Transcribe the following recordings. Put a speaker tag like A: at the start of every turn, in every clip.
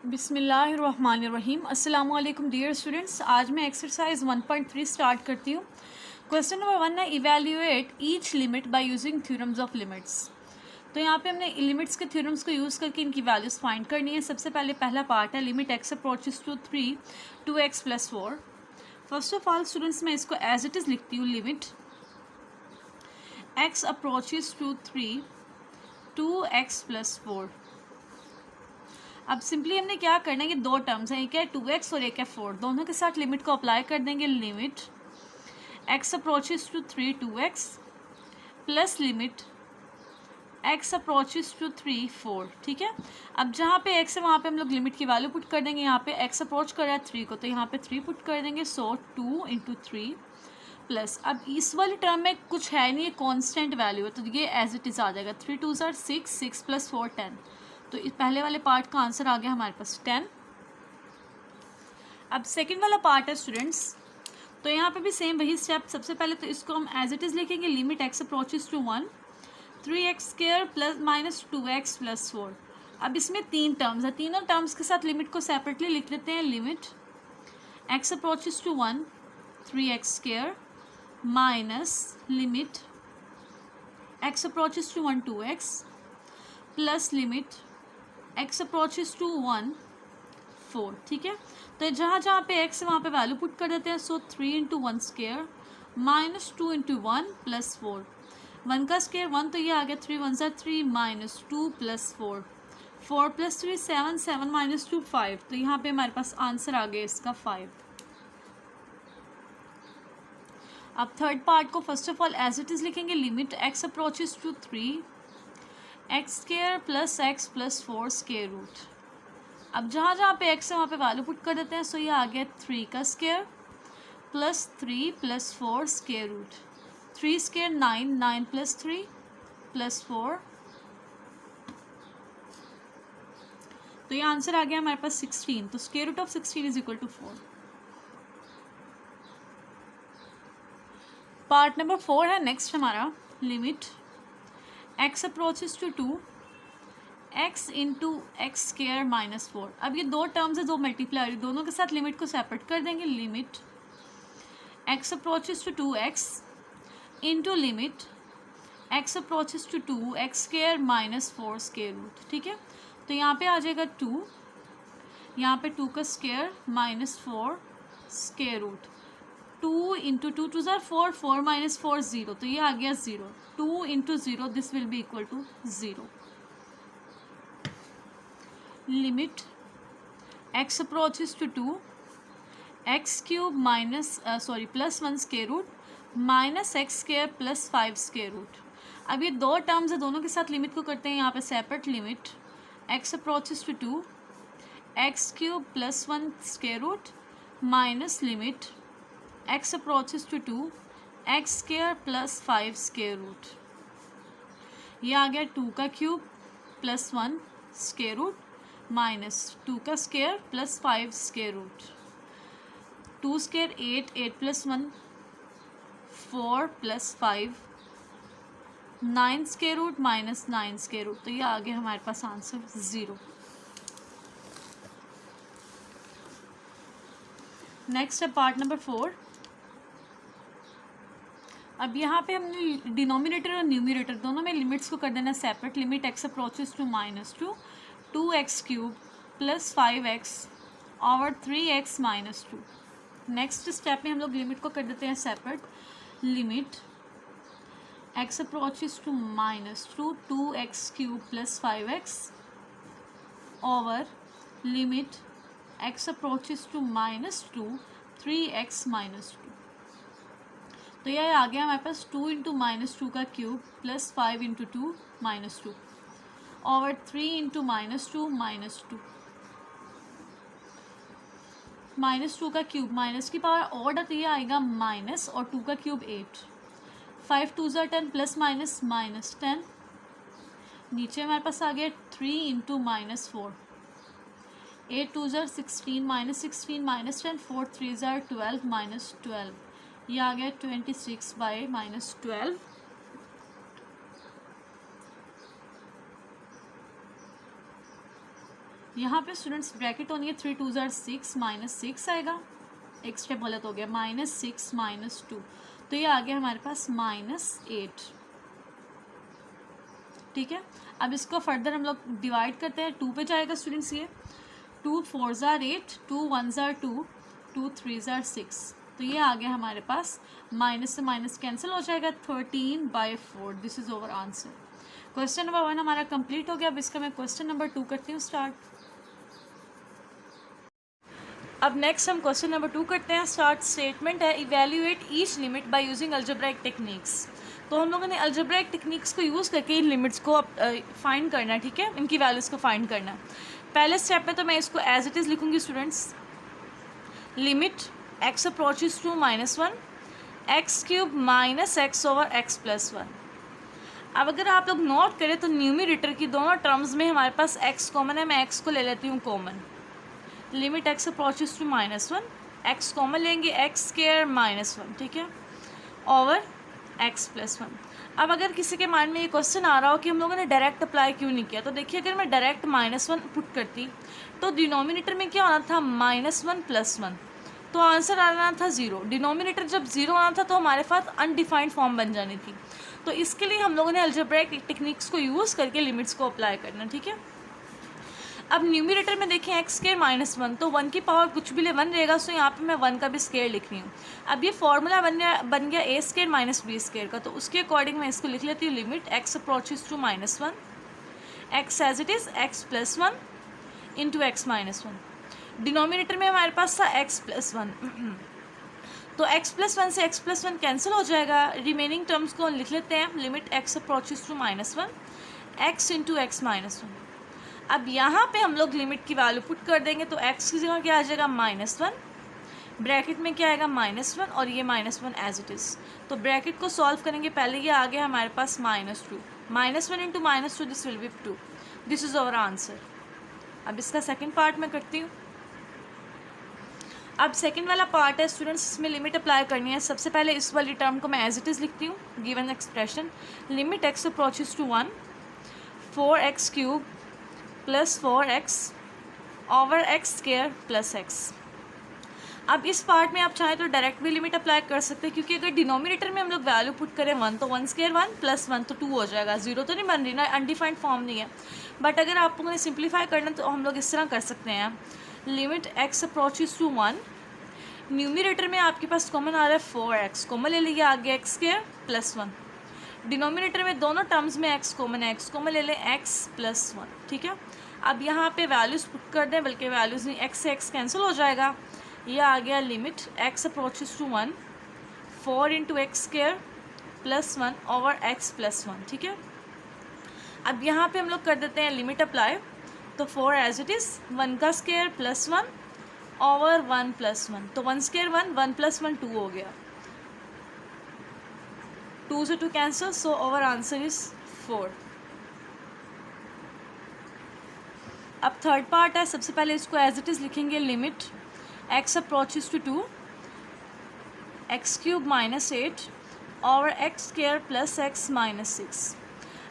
A: बिस्मिल्लाहिर्रहमानिर्रहीम। अस्सलाम वालेकुम डियर स्टूडेंट्स। आज मैं एक्सरसाइज 1.3 स्टार्ट करती हूँ। क्वेश्चन नंबर 1 है, evaluate each limit by using theorems of limits. तो यहाँ पे हमने लिमिट्स के थ्योरम्स को यूज़ करके इनकी वैल्यूज़ फाइंड करनी है। सबसे पहले पहला पार्ट है, limit x approaches to 3 2x + 4। First of all students, मैं इसको एज इट इज़ लिखती हूँ, limit x approaches to 3 2x + 4। अब सिंपली हमने क्या करना है, ये दो टर्म्स हैं, एक है 2x और एक है 4, दोनों के साथ लिमिट को अप्लाई कर देंगे। Limit x approaches to 3 2x plus limit x approaches to 3 4। ठीक है, अब जहाँ पे x है वहाँ पे हम लोग लिमिट की वैल्यू पुट कर देंगे। यहाँ पे x अप्रोच कर रहा है 3 को, तो यहाँ पे 3 पुट कर देंगे। सो 2 × 3 प्लस, अब इस वाले टर्म में कुछ है नहीं, ये कॉन्स्टेंट वैल्यू है, तो ये एज इट इज़ आ जाएगा। 3 2 6 6 + 4 10। तो इस पहले वाले पार्ट का आंसर आ गया हमारे पास 10। अब सेकंड वाला पार्ट है स्टूडेंट्स, तो यहाँ पे भी सेम वही स्टेप। सबसे पहले तो इसको हम एज इट इज़ लिखेंगे, limit x approaches to 1 3x² + -2x + 4। अब इसमें तीन टर्म्स है, तीनों टर्म्स के साथ लिमिट को सेपरेटली लिख लेते हैं। Limit x approaches to 1 3x² minus limit x approaches to 1 2x plus limit x approaches to 1 4। ठीक है, तो जहाँ जहाँ पे x है वहाँ पे वैल्यू पुट कर देते हैं। सो 3 × 1² -2 × 1 + 4। 1 का स्क्वायर 1, तो ये आ गया 3 1 3 -2 + 4 4 + 3 7 7 - 2 5। तो यहाँ पे हमारे पास आंसर आ गया इसका 5। अब थर्ड पार्ट को first of all as it is लिखेंगे, limit x approaches to 3 x² + x + 4 square root. अब जहाँ जहाँ पे x है वहाँ पे वैल्यू पुट कर देते हैं। सो ये आ गया 3 का square plus 3 + 4 square root. 3 square 9 9 + 3 + 4। तो ये आंसर आ गया हमारे पास 16। तो square root of 16 = 4। Part number 4 है नेक्स्ट हमारा, limit x approaches to 2 x × x² - 4। अब ये दो टर्म्स है, दो मल्टीप्लाई, दोनों के साथ लिमिट को सेपरेट कर देंगे। Limit x approaches to 2x into limit x approaches to 2 x² - 4 square root. ठीक है, तो यहाँ पे आ जाएगा 2, यहाँ पे 2 का स्क्वायर -4 स्क्वायर रूट। 2 × 2 2 = 4 4 - 4 0, तो ये आ गया 0। 2 × 0 this will be equal to 0। Limit x approaches to 2 x³ plus 1 square root -x² + 5 square root. अब ये दो टर्म्स है, दोनों के साथ लिमिट को करते हैं यहाँ पे separate. Limit x approaches to 2 x³ + 1 square root minus limit x approaches to 2 x² + 5 square root. ये आ गया 2 का cube plus 1 square root minus 2 का square plus 5 square root. 2 square 8 8 + 1 4 + 5 9 square root minus 9 square root. तो ये आ गया हमारे पास आंसर 0। नेक्स्ट है पार्ट नंबर 4। अब यहाँ पे हमने डिनोमिनेटर और न्यूमिनेटर दोनों में लिमिट्स को कर देना separate. Limit x approaches to -2 2x³ + 5x और 3x - 2। नेक्स्ट स्टेप में हम लोग लिमिट को कर देते हैं separate. Limit x approaches to -2 2x³ + 5x over limit x approaches to -2 3x - 2। तो यह आ गया हमारे पास 2 × -2 का क्यूब प्लस 5 × 2 -2 और 3 × -2 -2 का क्यूब माइनस की पावर ऑड है, तो ये आएगा माइनस और 2 का क्यूब 8 5 2 = 10 ± -10। नीचे हमारे पास आ गया 3 × -4 8 2 = 16 -16 -10 4 3 = 12 -12। ये आ गया 26/-12। यहाँ पे स्टूडेंट्स ब्रैकेट होनी है 3 2 6 -6 आएगा, एक स्टेप गलत हो गया, -6 -2, तो ये आ गया हमारे पास -8। ठीक है, अब इसको फर्दर हम लोग डिवाइड करते हैं, 2 पे जाएगा स्टूडेंट्स ये, 2 4 8, 2 1 2, 2 3 6, तो ये आ गया हमारे पास, माइनस से माइनस कैंसिल हो जाएगा, 13/4। This is our answer. Question number 1 हमारा कंप्लीट हो गया। अब इसका मैं क्वेश्चन नंबर 2 करती हूँ स्टार्ट। अब नेक्स्ट हम क्वेश्चन नंबर 2 करते हैं स्टार्ट। स्टेटमेंट है evaluate each limit by using algebraic techniques. तो हम लोगों ने अलजेब्राइक टेक्निक्स को यूज़ करके इन लिमिट्स को फाइंड करना है। ठीक है, इनकी वैल्यूज़ को फाइंड करना है। पहले स्टेप में तो मैं इसको एज इट इज़ लिखूंगी students, limit x approaches to -1 x³ - x/x+1। अब अगर आप लोग नोट करें तो न्यूमरेटर की दोनों टर्म्स में हमारे पास x कॉमन है, मैं x को ले लेती हूँ common. Limit x approaches to -1, x common लेंगे x² -1, ठीक है, ओवर x+1। अब अगर किसी के माइंड में ये क्वेश्चन आ रहा हो कि हम लोगों ने डायरेक्ट अप्लाई क्यों नहीं किया, तो देखिए अगर मैं डायरेक्ट -1 पुट करती तो डिनोमिनेटर में क्या होना था, -1 + 1, तो आंसर आना था 0। डिनोमिनेटर जब 0 आना था तो हमारे पास अनडिफाइंड फॉर्म बन जानी थी। तो इसके लिए हम लोगों ने अलजेब्राइक टेक्निक्स को यूज़ करके लिमिट्स को अप्लाई करना। ठीक है, अब न्यूमरेटर में देखें x² -1, तो 1 की पावर कुछ भी ले 1 रहेगा, सो यहाँ पे मैं 1 का भी स्केयर लिख रही हूँ। अब ये फॉर्मूला बन गया a² - b² का, तो उसके अकॉर्डिंग मैं इसको लिख लेती हूँ, limit x approaches to -1 x as it is x+1 into x -1। Denominator में हमारे पास था x+1, तो x+1 से x+1 कैंसिल हो जाएगा। रिमेनिंग टर्म्स को लिख लेते हैं, limit x approaches to -1 x into x -1। अब यहाँ पे हम लोग लिमिट की वैल्यू पुट कर देंगे, तो x की जगह क्या आ जाएगा, -1, ब्रैकेट में क्या आएगा, -1, और ये -1 एज इट इज़। तो ब्रैकेट को सॉल्व करेंगे, पहले ये आ गया हमारे पास -2, -1 into -2, this will be 2। This is our answer. अब इसका सेकेंड पार्ट मैं करती हूँ। अब सेकेंड वाला पार्ट है स्टूडेंट्स, इसमें लिमिट अप्लाई करनी है। सबसे पहले इस वाली टर्म को मैं एज इट इज़ लिखती हूँ, given expression, limit x approaches to 1 4x³ + 4x over x² + x। अब इस पार्ट में आप चाहें तो डायरेक्ट भी लिमिट अप्लाई कर सकते हैं, क्योंकि अगर डिनोमिनेटर में हम लोग वैल्यू पुट करें 1, तो 1² 1 + 1 तो 2 हो जाएगा, 0 तो नहीं बन रही ना, अनडिफाइंड फॉर्म नहीं है। बट अगर आप लोगों ने सिंप्लीफाई करना तो हम लोग इस तरह कर सकते हैं, limit x approaches to 1, numerator में आपके पास कॉमन आ रहा है 4x, कॉमन ले लीजिए, आगे x² + 1। डिनोमिनेटर में दोनों टर्म्स में x कॉमन है, x कॉमन ले लें x+1। ठीक है, अब यहाँ पे वैल्यूज़ पुट कर दें, बल्कि वैल्यूज़ नहीं, x से x कैंसिल हो जाएगा। ये आ गया limit x approaches to 1 4 into x² + 1 over x+1। ठीक है, अब यहाँ पे हम लोग कर देते हैं लिमिट अप्लाई, तो 4 एज इट इज़, 1 का स्क्वायर + 1 ओवर 1 + 1, तो 1² 1, 1 + 1 2 हो गया, 2 से 2 cancel, so over answer is 4। अब थर्ड पार्ट है, सबसे पहले इसको एज इट इज़ लिखेंगे, limit x approaches to 2 x³ - 8 और x² + x - 6।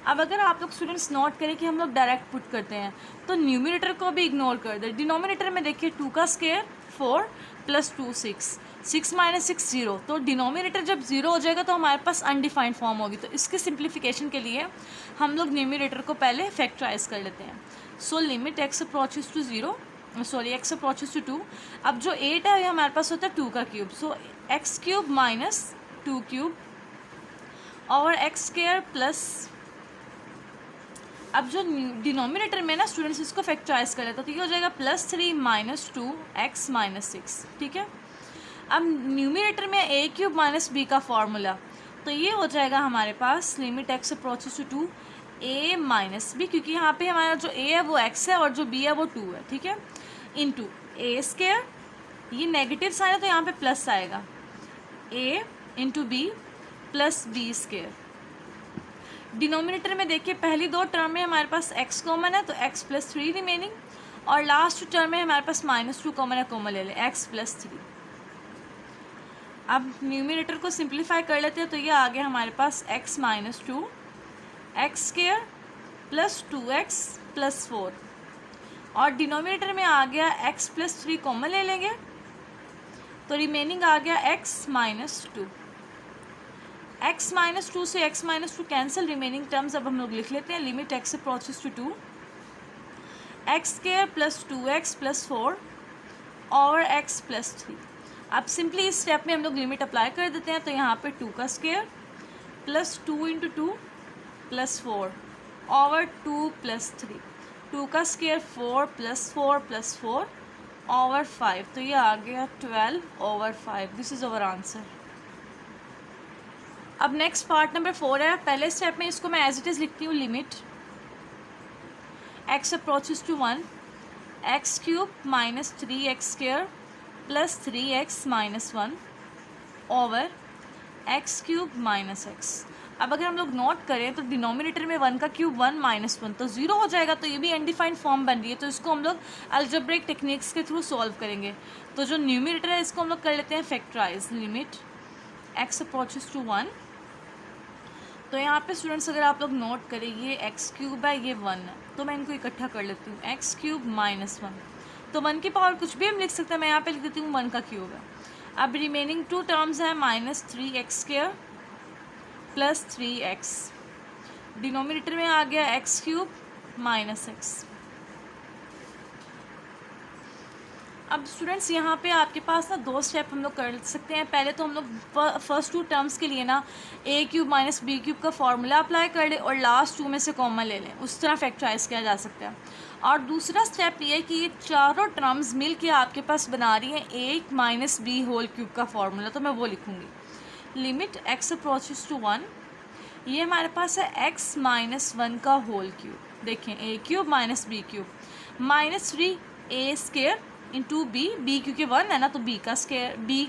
A: अब अगर आप लोग स्टूडेंट्स नोट करें कि हम लोग डायरेक्ट पुट करते हैं, तो न्यूमरेटर को भी इग्नोर कर दे। डिनोमिनेटर में देखिए 2 का स्क्वायर 4 + 2 6, 6 - 6 0, तो डिनोमिनेटर जब 0 हो जाएगा तो हमारे पास अनडिफाइंड फॉर्म होगी। तो इसके सिंप्लीफिकेशन के लिए हम लोग न्यूमरेटर को पहले फैक्टराइज कर लेते हैं। So limit x approaches to 2, अब जो 8 है ये हमारे पास होता है 2 का क्यूब, सो x³ - 2³ और x² प्लस, अब जो डिनोमिनेटर में ना स्टूडेंट्स इसको फैक्टराइज कर लेते हैं, तो ये हो जाएगा +3 - 2x - 6। ठीक है, अब न्यूमरेटर में a³ - b का फॉर्मूला, तो ये हो जाएगा हमारे पास limit x approaches to 2 a - b, क्योंकि यहाँ पे हमारा जो a है वो x है और जो b है वो 2 है। ठीक है, इंटू a², ये नेगेटिव साइन है तो यहाँ पे प्लस आएगा, a into b + b²। Denominator में देखिए पहली दो टर्म में हमारे पास x कॉमन है, तो x + 3 रिमेनिंग, और लास्ट टर्म में हमारे पास -2 कॉमन है, कॉमन ले लें x + 3। अब न्यूमरेटर को सिंप्लीफाई कर लेते हैं, तो ये आ गया हमारे पास x - 2 x² + 2x + 4, और डिनोमिनेटर में आ गया x प्लस 3 कॉमन ले लेंगे तो रिमेनिंग आ गया x माइनस 2। x माइनस 2 से x minus 2 cancel, remaining terms अब हम लोग लिख लेते हैं। Limit x approaches to 2 X square plus 2x plus 4 और x प्लस 3। अब सिंपली इस स्टेप में हम लोग लिमिट अप्लाई कर देते हैं तो यहाँ पे 2 का square plus 2 into 2 plus 4 over 2 plus 3, 2 का स्क्वायर 4 प्लस 4 ओवर 5, तो ये आ गया 12 over 5। This is our answer. अब नेक्स्ट पार्ट नंबर 4 है। पहले स्टेप में इसको मैं एज इट इज़ लिखती हूँ। Limit x approaches to 1 x cube minus 3x square plus 3x minus 1 over x cube minus x. अब अगर हम लोग नोट करें तो डिनोमिनेटर में 1 का क्यूब 1 माइनस 1 तो 0 हो जाएगा, तो ये भी अनडिफाइंड फॉर्म बन रही है, तो इसको हम लोग अलजेब्रिक टेक्निक्स के थ्रू सॉल्व करेंगे। तो जो न्यूमिनेटर है इसको हम लोग कर लेते हैं factorize. Limit x approaches to 1, तो यहाँ पे स्टूडेंट्स अगर आप लोग नोट करें ये एक्स क्यूब है, ये 1 है, तो मैं इनको इकट्ठा कर लेती हूँ। एक्स क्यूब माइनस 1, तो 1 की पावर कुछ भी हम लिख सकते हैं, मैं यहाँ पे लिख देती हूँ 1 का क्यूब है। अब रिमेनिंग 2 टर्म्स है minus 3x square plus 3x, denominator में आ गया एक्स क्यूब माइनस एक्स। अब स्टूडेंट्स यहाँ पे आपके पास ना 2 स्टेप हम लोग कर सकते हैं। पहले तो हम लोग फर्स्ट 2 टर्म्स के लिए ना a cube minus b cube का फॉर्मूला अप्लाई कर लें और लास्ट 2 में से कॉमन ले लें, उस तरह फैक्टराइज किया जा सकता है। और दूसरा स्टेप ये है कि ये चारों टर्म्स मिल के आपके पास बना रही हैं a minus b whole cube का फॉर्मूला, तो मैं वो लिखूँगी। लिमिट x अप्रोचेस टू 1, ये हमारे पास है x माइनस 1 का होल क्यूब। देखें a cube minus b cube minus 3a square into b क्योंकि 1 है ना तो b का स्क्वायर b।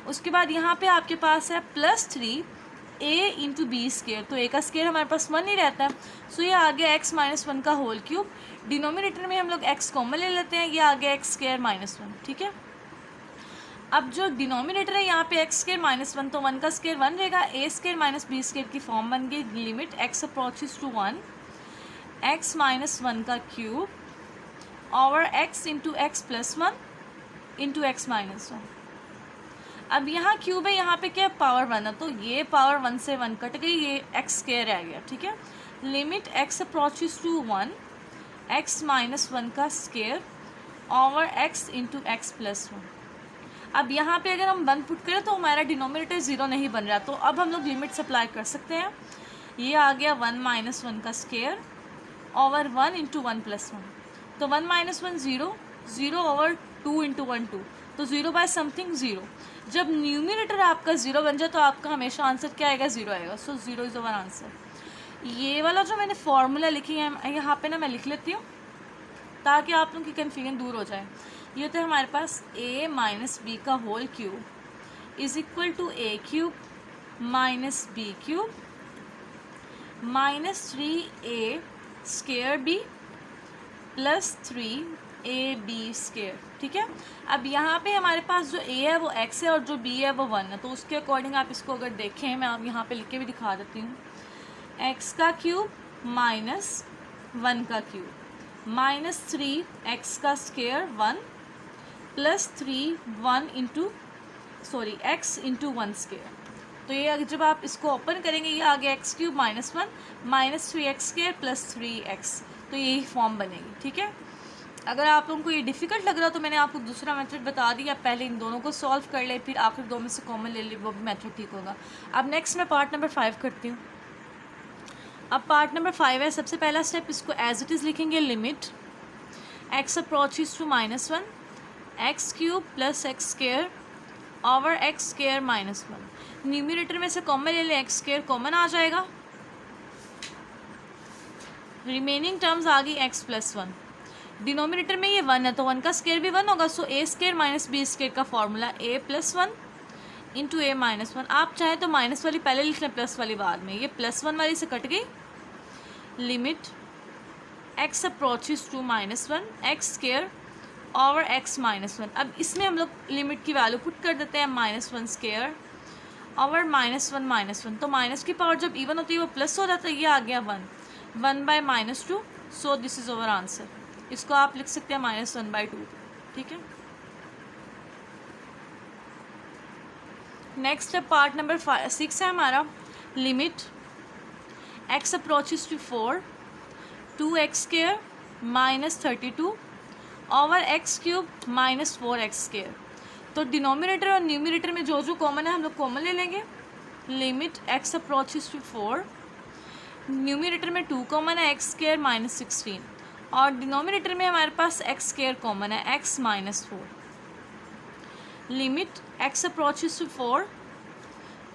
A: उसके बाद यहाँ पे आपके पास है plus 3a into b square, तो a का स्क्वायर हमारे पास 1 ही रहता है, सो ये आ गया x माइनस 1 का होल क्यूब। डिनोमिनेटर में हम लोग x कॉमन ले लेते हैं, ये आ गया x स्क्वायर माइनस 1। ठीक है, अब जो डिनोमिनेटर है यहाँ पे x स्क्वायर माइनस 1, तो 1 का स्क्वायर 1 रहेगा, a square minus B square की फॉर्म बन गई। Limit x approaches to 1 x minus 1 का क्यूब और x into x plus 1 into x minus 1। अब यहाँ क्यूब है, यहाँ पे क्या पावर 1 है, तो ये पावर 1 से 1 कट गई, ये एक्स स्क्वायर रह गया। ठीक है, limit x approaches to 1 x minus 1 का स्क्वायर और x इंटू एक्स प्लस 1। अब यहाँ पे अगर हम 1 पुट करें तो हमारा डिनोमिनेटर 0 नहीं बन रहा, तो अब हम लोग लिमिट्स अप्लाई कर सकते हैं। ये आ गया 1 माइनस 1 का स्क्वायर ओवर 1 इंटू 1 प्लस 1, तो 1 माइनस 1 0, 0 ओवर 2 इंटू 1 2, तो 0 बाय समथिंग 0। जब न्यूमिनेटर आपका 0 बन जाए तो आपका हमेशा आंसर क्या आएगा, 0 आएगा। So 0 is our answer. ये वाला जो मैंने फॉर्मूला लिखी है यहाँ पे ना मैं लिख लेती हूँ ताकि आप लोगों की कन्फ्यूजन दूर हो जाए। ये तो हमारे पास a माइनस बी का whole cube is equal to a cube minus b cube minus 3a square b plus 3ab square. ठीक है, अब यहाँ पे हमारे पास जो a है वो x है और जो b है वो 1 है, तो उसके अकॉर्डिंग आप इसको अगर देखें, मैं आप यहाँ पे लिख के भी दिखा देती हूँ। x का क्यूब माइनस 1 का क्यूब माइनस 3x का square 1 plus 1 into x into 1 square, तो ये जब आप इसको ओपन करेंगे ये आ गया x cube minus 1 minus 3x square plus 3x, तो यही फॉर्म बनेगी। ठीक है, अगर आप लोगों को ये डिफ़िकल्ट लग रहा हो तो मैंने आपको दूसरा मेथड बता दिया, पहले इन दोनों को सॉल्व कर ले, फिर आखिर 2 में से कॉमन ले ले, वो भी मेथड ठीक होगा। अब नेक्स्ट मैं पार्ट नंबर 5 करती हूँ। अब पार्ट नंबर 5 है। सबसे पहला स्टेप, इसको एज इट इज़ लिखेंगे। Limit x approaches to minus 1 x cube plus x square over x square minus 1। Numerator में से कॉमन ले लें, एक्स स्क्वायर कॉमन आ जाएगा, रिमेनिंग टर्म्स आ गई x प्लस 1। डिनोमिनेटर में ये 1 है तो 1 का स्क्वायर भी 1 होगा, so a square minus B square का formula a plus 1 into a minus 1। आप चाहें तो माइनस वाली पहले लिख लें, प्लस वाली बाद में, ये प्लस 1 वाली से कट गई। Limit x approaches to minus 1 x square और x माइनस 1। अब इसमें हम लोग लिमिट की वैल्यू पुट कर देते हैं, माइनस 1 स्क्वायर और माइनस 1, तो माइनस की पावर जब इवन होती है वो प्लस हो जाता है, ये आ गया 1 by minus 2, so this is our answer. इसको आप लिख सकते हैं -1/2, ठीक है। नेक्स्ट पार्ट नंबर 6 है हमारा, limit x approaches to 4 2x² -32 over x³ -4x²। तो डिनोमिनेटर और न्यूमिनेटर में जो जो कॉमन है हम लोग कॉमन ले लेंगे। Limit x approaches to 4, numerator में 2 कॉमन है x² -16 और डिनोमिनेटर में हमारे पास x² कॉमन है x -4। Limit x approaches to 4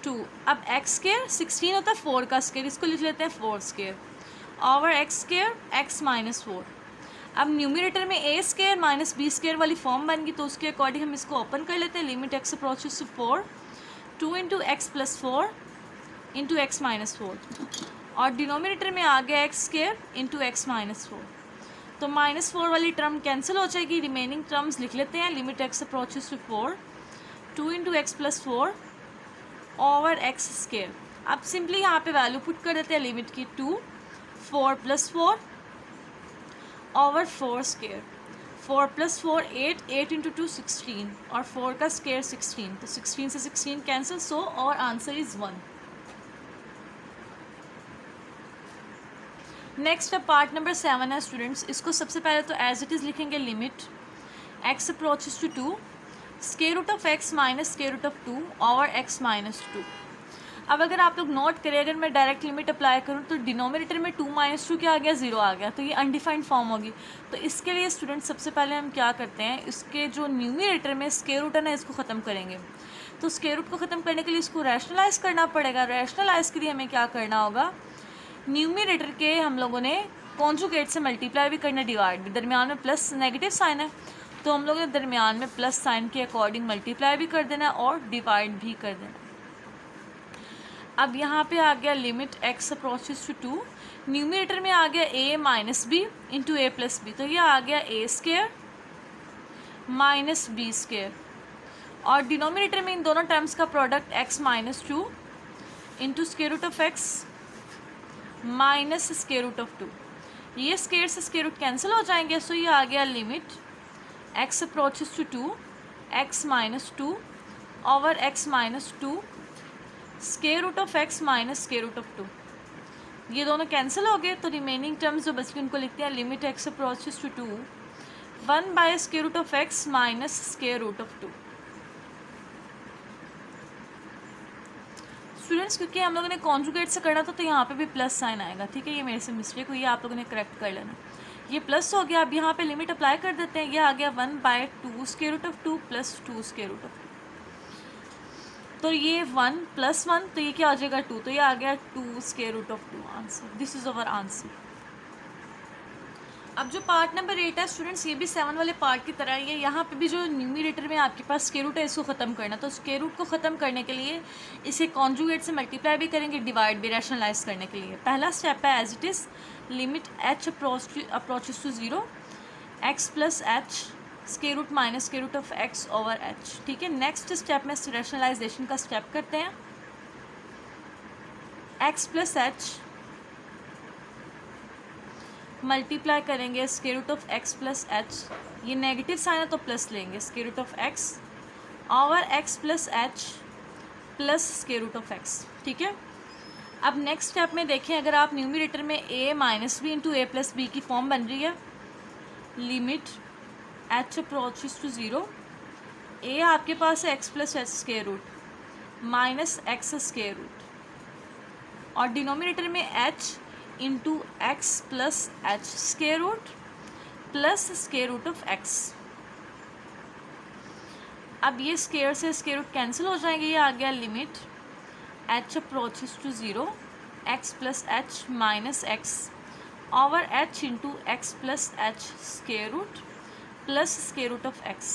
A: 2, अब x² 16 होता है 4 का स्क्वायर, इसको लिख लेते हैं 4² ओवर x² x -4। अब न्यूमिनेटर में a² -b² वाली फॉर्म बन गई, तो उसके अकॉर्डिंग हम इसको ओपन कर लेते हैं। Limit x approaches to 4 2 × x + 4 × x -4 और डिनोमिनेटर में आ गया x² × x -4। तो -4 वाली टर्म कैंसिल हो जाएगी, रिमेनिंग टर्म्स लिख लेते हैं। Limit x approaches to 4 2 × x + 4 over x²। अब सिंपली यहाँ पे वैल्यू पुट कर देते हैं लिमिट की 2 4 + 4 ओवर 4²। 4 + 4 8 8 × 2 16 और 4 का स्क्वायर 16, तो 16 से 16 cancel, so our answer is 1। Next part number 7 है स्टूडेंट्स। इसको सबसे पहले तो एज इट इज़ लिखेंगे। Limit x approaches to 2 √x -√2 over x -2। अब अगर आप लोग नोट करें, अगर मैं डायरेक्ट लिमिट अप्लाई करूँ तो डिनोमिनेटर में 2 - 2 क्या आ गया, 0 आ गया, तो ये अनडिफाइंड फॉर्म होगी। तो इसके लिए स्टूडेंट सबसे पहले हम क्या करते हैं, इसके जो न्यूमिनेटर में स्क्वायर रूट है ना, इसको ख़त्म करेंगे। तो स्क्वायर रूट को ख़त्म करने के लिए इसको रैशनलाइज करना पड़ेगा। रैशनलाइज के लिए हमें क्या करना होगा, न्यूमिनेटर के हम लोगों ने कॉन्जुगेट से मल्टीप्लाई भी करना, डिवाइड भी। दरमियान में प्लस नेगेटिव साइन है, तो हम लोगों ने दरमियान में प्लस साइन के अकॉर्डिंग मल्टीप्लाई भी कर देना और डिवाइड भी कर देना। अब यहाँ पे आ गया limit x approaches to 2, numerator में आ गया a -b × a + b, तो ये आ गया a² -b² और डिनोमिनेटर में इन दोनों टर्म्स का प्रोडक्ट x -2 × √x -√2। ये स्क्वायर से स्क्वायर रूट कैंसिल हो जाएंगे, सो ये आ गया limit x approaches to 2 x -2 over x -2 √x -√2। ये दोनों कैंसिल हो गए, तो रिमेनिंग टर्म्स जो बची उनको लिखते हैं। Limit x approaches to 2 1/√x -√2। Students क्योंकि हम लोगों ने कॉन्जुगेट से करना था, तो यहाँ पे भी प्लस साइन आएगा, ठीक है। ये मेरे से मिस्टेक हुई है, आप लोगों ने करेक्ट कर लेना। ये प्लस हो गया, अब यहाँ पे लिमिट अप्लाई कर देते हैं। ये आ गया 1/2 √2 + 2 √2। तो ये 1 + 1, तो ये क्या आ जाएगा 2, तो ये आ गया 2 √2 answer. This is our answer. अब जो पार्ट नंबर 8 है स्टूडेंट्स, ये भी 7 वाले पार्ट की तरह ही है। यहाँ पे भी जो न्यूमिनेटर में आपके पास स्क्वायर रूट है, इसको ख़त्म करना। तो स्क्वायर रूट को ख़त्म करने के लिए इसे कॉन्जुगेट से मल्टीप्लाई भी करेंगे, डिवाइड भी, रैशनलाइज करने के लिए। पहला स्टेप है as it is, limit h approaches to 0 x + h square root minus square root of x over h, ठीक है। नेक्स्ट स्टेप में रैशनलाइजेशन का स्टेप करते हैं। x + h मल्टीप्लाई करेंगे square root of x + h, ये negative sign है तो प्लस लेंगे, square root of x over x + h plus square root of x, ठीक है। अब नेक्स्ट स्टेप में देखें, अगर आप न्यूमिनेटर में a -b × a + b की फॉर्म बन रही है। Limit h approaches to 0, a आपके पास है x + h square root minus x square root और डिनोमिनेटर में h × x + h square root plus square root of x। अब ये स्क्वायर से स्क्वायर रूट कैंसिल हो जाएंगे। ये आ गया limit h approaches to 0 x + h minus x over h × x + h square root plus square root of x,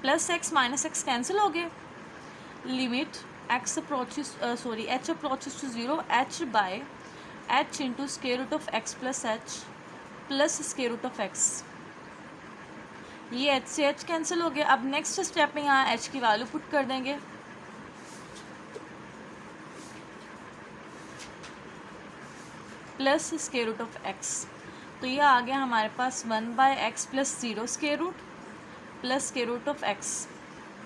A: plus x minus x cancel हो गए। Limit h approaches to 0 h by h × square root of x + h plus square root of x। ये h से h cancel हो गया। अब next step में यहाँ h की वैल्यू पुट कर देंगे। Plus square root of x, तो ये आ गया हमारे पास 1/x plus 0 square root plus square root of x,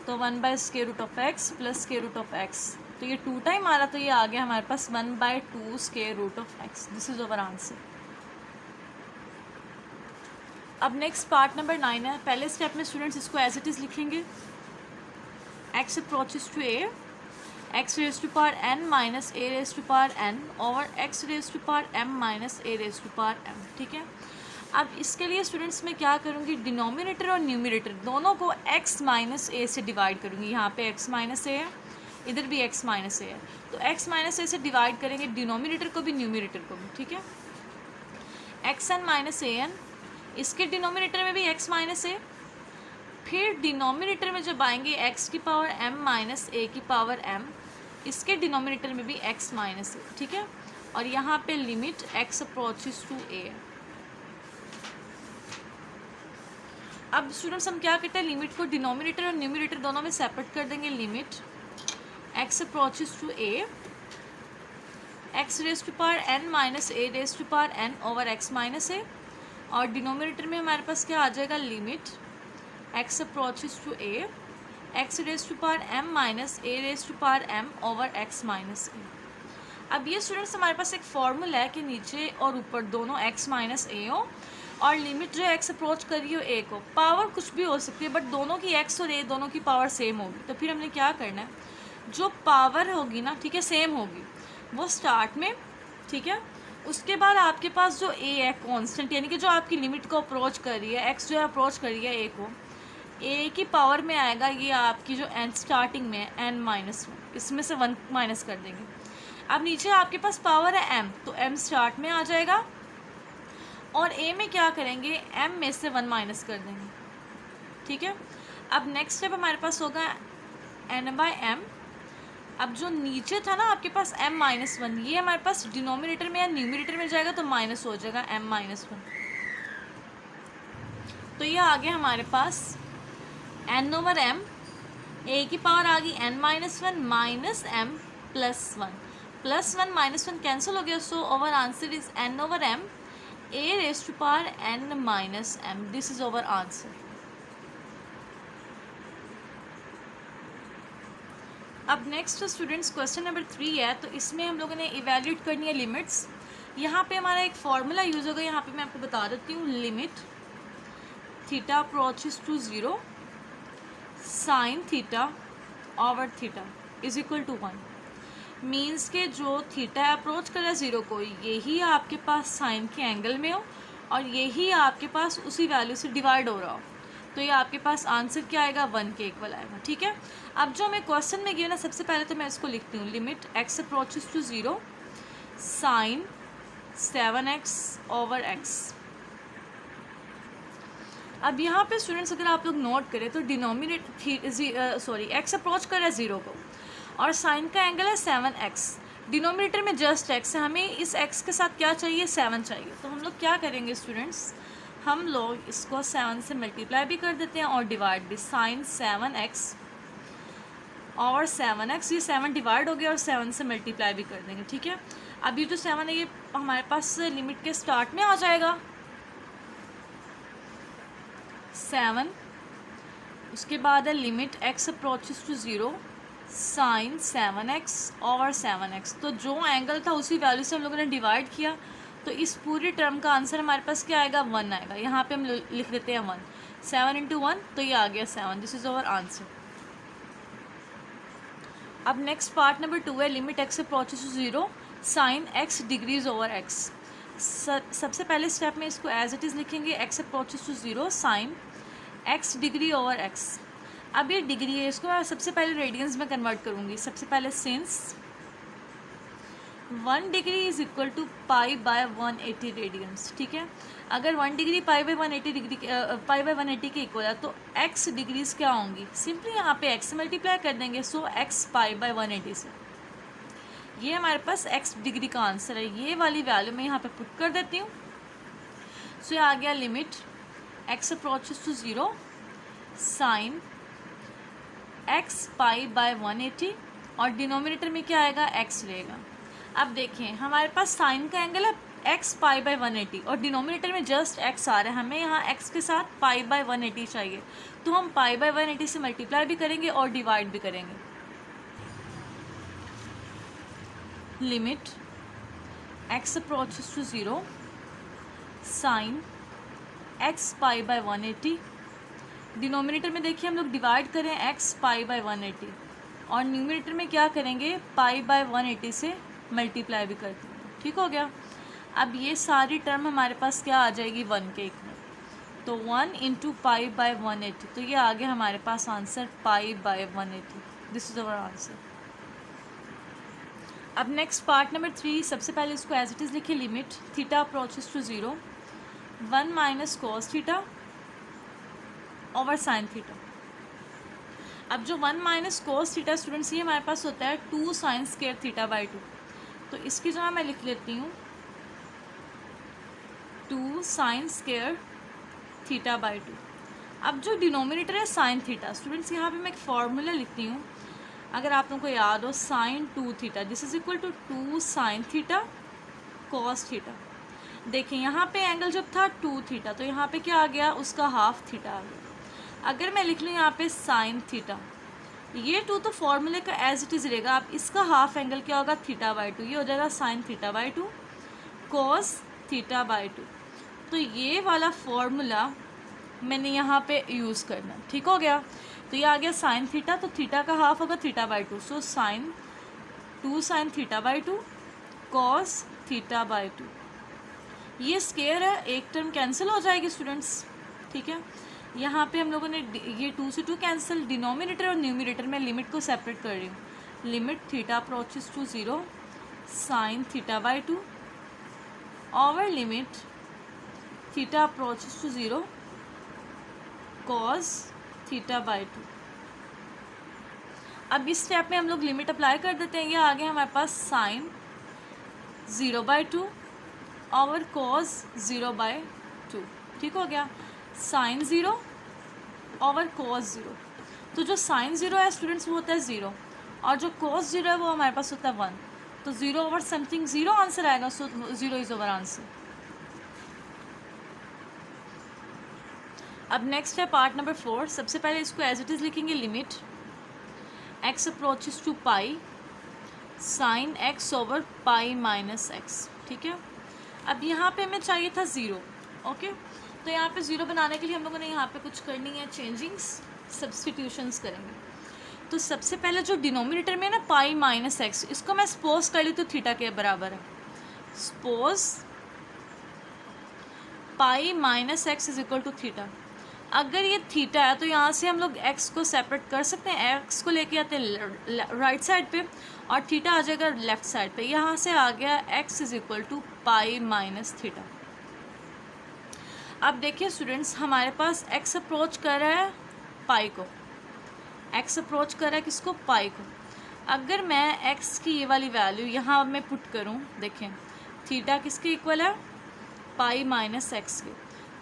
A: तो 1/स्क्वायर root of x plus square root of x, तो ये 2 टाइम आ रहा, तो ये आ गया हमारे पास 1/2 square root of x। This is our answer. अब नेक्स्ट पार्ट नंबर 9 है। पहले स्टेप में स्टूडेंट्स इसको एज इट इज़ लिखेंगे, x approaches to a, x raise to power n minus a raise to power n over x raise to power m minus a raise to power m। ठीक है, अब इसके लिए students मैं क्या करूँगी, denominator और न्यूमिनेटर दोनों को x माइनस a से डिवाइड करूँगी। यहाँ पे x माइनस a है, इधर भी x माइनस a है, तो x माइनस a से डिवाइड करेंगे डिनोमिनेटर को भी न्यूमिनेटर को भी। ठीक है, xn माइनस a n, इसके डिनोमिनेटर में भी x माइनस a, फिर डिनोमिनेटर में जब आएंगे x की पावर m माइनस a की पावर m, इसके डिनोमिनेटर में भी x माइनस a। ठीक है, और यहाँ पे limit x approaches to a। अब स्टूडेंट्स हम क्या करते हैं, लिमिट को डिनोमिनेटर और न्यूमिनेटर दोनों में सेपरेट कर देंगे। Limit x approaches to a, x raise to power n minus a raise to power n over x minus a, और डिनोमिनेटर में हमारे पास क्या आ जाएगा, limit x approaches to a, x raise to power m minus a raise to power m over x minus a। अब ये students हमारे पास एक फॉर्मूला है कि नीचे और ऊपर दोनों x माइनस a हो, और लिमिट जो x अप्रोच कर रही हो a को, पावर कुछ भी हो सकती है बट दोनों की x और a दोनों की पावर सेम होगी। तो फिर हमने क्या करना है, जो पावर होगी ना, ठीक है, सेम होगी, वो स्टार्ट में, ठीक है, उसके बाद आपके पास जो a है कांस्टेंट, यानी कि जो आपकी लिमिट को अप्रोच कर रही है, x जो है अप्रोच कर रही है a को, a की पावर में आएगा ये आपकी जो n स्टार्टिंग में है n माइनस 1, इसमें से 1 माइनस कर देंगे। अब नीचे आपके पास पावर है m, तो m स्टार्ट में आ जाएगा, और a में क्या करेंगे, m में से 1 माइनस कर देंगे। ठीक है, अब नेक्स्ट स्टेप हमारे पास होगा n/m। अब जो नीचे था ना आपके पास m माइनस 1, ये हमारे पास डिनोमिनेटर में या न्यूमिनेटर में जाएगा तो माइनस हो जाएगा m माइनस 1। तो ये आ गया हमारे पास n/m, a की पावर आ गई n minus 1 minus m plus 1, plus 1 minus 1 cancel हो गया, so over answer is n/m a raise to power n minus m। This is our answer. अब नेक्स्ट स्टूडेंट्स क्वेश्चन नंबर 3 है, तो इसमें हम लोगों ने इवेल्यूएट करनी है लिमिट्स। यहाँ पे हमारा एक फॉर्मूला यूज़ होगा, यहाँ पे मैं आपको बता देती हूँ, limit theta approaches to 0 sine theta over theta is equal to 1। Means के जो थीटा अप्रोच कर रहा है 0 को, यही आपके पास साइन के एंगल में हो और यही आपके पास उसी वैल्यू से डिवाइड हो रहा हो, तो ये आपके पास आंसर क्या आएगा, 1 के इक्वल आएगा। ठीक है, अब जो हमें क्वेश्चन में गिवन है, सबसे पहले तो मैं इसको लिखती हूँ, limit x approaches to 0 sine 7x over x। अब यहाँ पे स्टूडेंट्स अगर आप लोग नोट करें तो x अप्रोच कर रहा है 0 को, और साइन का एंगल है 7x, डिनोमिनेटर में जस्ट x है, हमें इस x के साथ क्या चाहिए, 7 चाहिए। तो हम लोग क्या करेंगे स्टूडेंट्स, हम लोग इसको 7 से मल्टीप्लाई भी कर देते हैं और डिवाइड भी, साइन 7x और 7x, ये 7 डिवाइड हो गया और 7 से मल्टीप्लाई भी कर देंगे। ठीक है, अब ये जो 7 है ये हमारे पास लिमिट के स्टार्ट में आ जाएगा 7, उसके बाद है limit x approaches to 0 sine 7x और 7x, तो जो एंगल था उसी वैल्यू से हम लोगों ने डिवाइड किया, तो इस पूरी टर्म का आंसर हमारे पास क्या आएगा, 1 आएगा। यहाँ पे हम लिख देते हैं 1, 7 × 1, तो ये आ गया 7। This is our answer. अब नेक्स्ट पार्ट नंबर 2 है, limit x approaches to 0 sine x degrees over x। सबसे पहले स्टेप में इसको एज इट इज़ लिखेंगे, x approaches to 0 sine x degree over x। अब ये डिग्री है, इसको मैं सबसे पहले रेडियंस में कन्वर्ट करूँगी। सबसे पहले since 1 degree is equal to π/180 radians. ठीक है, अगर 1 डिग्री π/180 के इक्वल है तो x डिग्रीज क्या होंगी, सिंपली यहाँ पे x मल्टीप्लाई कर देंगे, सो x π/180 से। ये हमारे पास x डिग्री का आंसर है, ये वाली वैल्यू मैं यहाँ पे पुट कर देती हूँ। सो ये आ गया limit x approaches to 0 sine x π/180, और डिनोमिनेटर में क्या आएगा, x रहेगा। अब देखें हमारे पास साइन का एंगल है एक्स पाई बाई 180 और डिनोमिनेटर में जस्ट एक्स आ रहा है, हमें यहाँ एक्स के साथ पाई बाई 180 चाहिए, तो हम पाई बाई 180 से मल्टीप्लाई भी करेंगे और डिवाइड भी करेंगे। Limit x approaches to 0 sine x pi by 180, denominator में देखिए हम लोग डिवाइड करें एक्स पाई बाई 180 और न्यूमिनेटर में क्या करेंगे पाई बाई 180 से मल्टीप्लाई भी करते हैं। ठीक हो गया। अब ये सारी टर्म हमारे पास क्या आ जाएगी 1 के इक्वल, तो 1 इंटू पाई बाई 180, तो ये आ गया हमारे पास answer pi by 180। This is our answer. अब नेक्स्ट पार्ट नंबर 3, सबसे पहले इसको एज इट इज़ लिखिए। Limit theta approaches to 0 1 minus cos theta over sine theta. अब जो 1 माइनस कोस थीटा स्टूडेंट्स ये हमारे पास होता है 2 साइन स्क्वायर थीटा बाई 2, तो इसकी जगह मैं लिख लेती हूँ 2 साइन स्क्वायर थीटा बाई 2। अब जो डिनोमिनेटर है साइन थीटा स्टूडेंट्स, यहाँ पे मैं एक फॉर्मूला लिखती हूँ, अगर आप लोगों को याद हो sine 2 theta this is equal to 2 sine theta cos theta. देखिए यहाँ पे एंगल जब था 2 थीटा, तो यहाँ पे क्या आ गया उसका हाफ थीटा आ गया। अगर मैं लिख लूँ यहाँ पे साइन थीटा, ये 2 तो फॉर्मूले का एज इट इज़ रहेगा, अब इसका हाफ एंगल क्या होगा थीटा बाई 2, ये हो जाएगा sign theta by 2 cos theta by 2। तो ये वाला फॉर्मूला मैंने यहाँ पे यूज़ करना, ठीक हो गया। तो ये आ गया साइन थीटा, तो थीटा का हाफ होगा theta by 2, so sine 2 sine theta by 2 cos theta by 2। ये स्क्वायर है, एक टर्म कैंसिल हो जाएगी स्टूडेंट्स, ठीक है। यहाँ पे हम लोगों ने ये 2 से 2 कैंसिल, डिनोमिनेटर और न्यूमिनेटर में लिमिट को सेपरेट कर रही हूँ। Limit theta approaches to 0 sine theta by 2 over limit theta approaches to 0 cos theta by 2। अब इस स्टेप में हम लोग लिमिट अप्लाई कर देते हैं, ये आ गया हमारे पास sine 0 by 2 over cos 0 by 2, ठीक हो गया। साइन 0 ओवर कॉस 0, तो जो साइन 0 है स्टूडेंट्स वो होता है 0 और जो कॉस 0 है वो हमारे पास होता है 1, तो 0 ओवर समथिंग 0 आंसर आएगा, सो 0 इज ओवर आंसर। अब नेक्स्ट है पार्ट नंबर 4, सबसे पहले इसको एज इट इज़ लिखेंगे। Limit x approaches to pi sine x over pi minus x, ठीक है। अब यहाँ पे हमें चाहिए था 0, ओके, तो यहाँ पे 0 बनाने के लिए हम लोगों ने यहाँ पे कुछ करनी है, चेंजिंग्स सब्सटीट्यूशंस करेंगे। तो सबसे पहले जो डिनोमिनेटर में ना पाई माइनस एक्स, इसको मैं सपोज कर ली तो थीटा के बराबर है। Suppose pi minus x is equal to theta. अगर ये थीटा है तो यहाँ से हम लोग एक्स को सेपरेट कर सकते हैं, एक्स को लेके आते हैं राइट साइड पे और थीटा आ जाएगा लेफ्ट साइड पे। यहाँ से आ गया x is equal to pi minus theta. अब देखिए स्टूडेंट्स, हमारे पास एक्स अप्रोच कर रहा है पाई को, एक्स अप्रोच कर रहा है किसको पाई को। अगर मैं एक्स की ये वाली वैल्यू यहाँ मैं पुट करूँ, देखें थीटा किसके इक्वल है पाई माइनस एक्स के,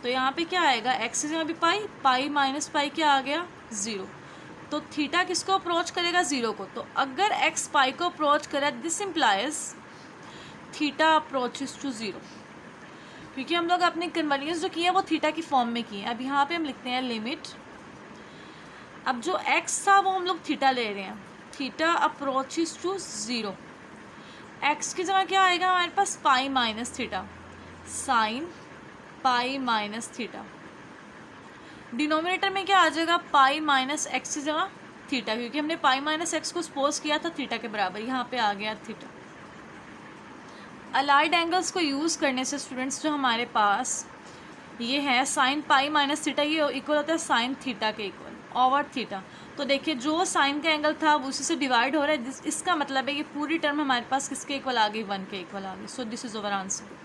A: तो यहाँ पे क्या आएगा एक्स यहाँ भी पाई, पाई माइनस पाई क्या आ गया 0, तो थीटा किसको अप्रोच करेगा 0 को। तो अगर एक्स पाई को अप्रोच करे this implies theta approaches to 0, क्योंकि हम लोग अपनी कन्वर्जेंस जो की है वो थीटा की फॉर्म में की है। अब यहाँ पे हम लिखते हैं लिमिट, अब जो एक्स था वो हम लोग थीटा ले रहे हैं, थीटा अप्रोचेस टू 0, एक्स की जगह क्या आएगा हमारे पास pi minus theta sine pi minus theta. Denominator में क्या आ जाएगा पाई माइनस एक्स की जगह थीटा, क्योंकि हमने पाई माइनस एक्स को सपोज किया था थीटा के बराबर, यहाँ पे आ गया थीटा। अलाइड एंगल्स को यूज़ करने से स्टूडेंट्स जो हमारे पास ये है साइन पाई माइनस थीटा, ये इक्वल होता है साइन थीटा के इक्वल ओवर थीटा। तो देखिए जो साइन का एंगल था वो उसी से डिवाइड हो रहा है, इसका मतलब है ये पूरी टर्म हमारे पास किसके इक्वल आ गई 1 के इक्वल आ गई। So this is our answer.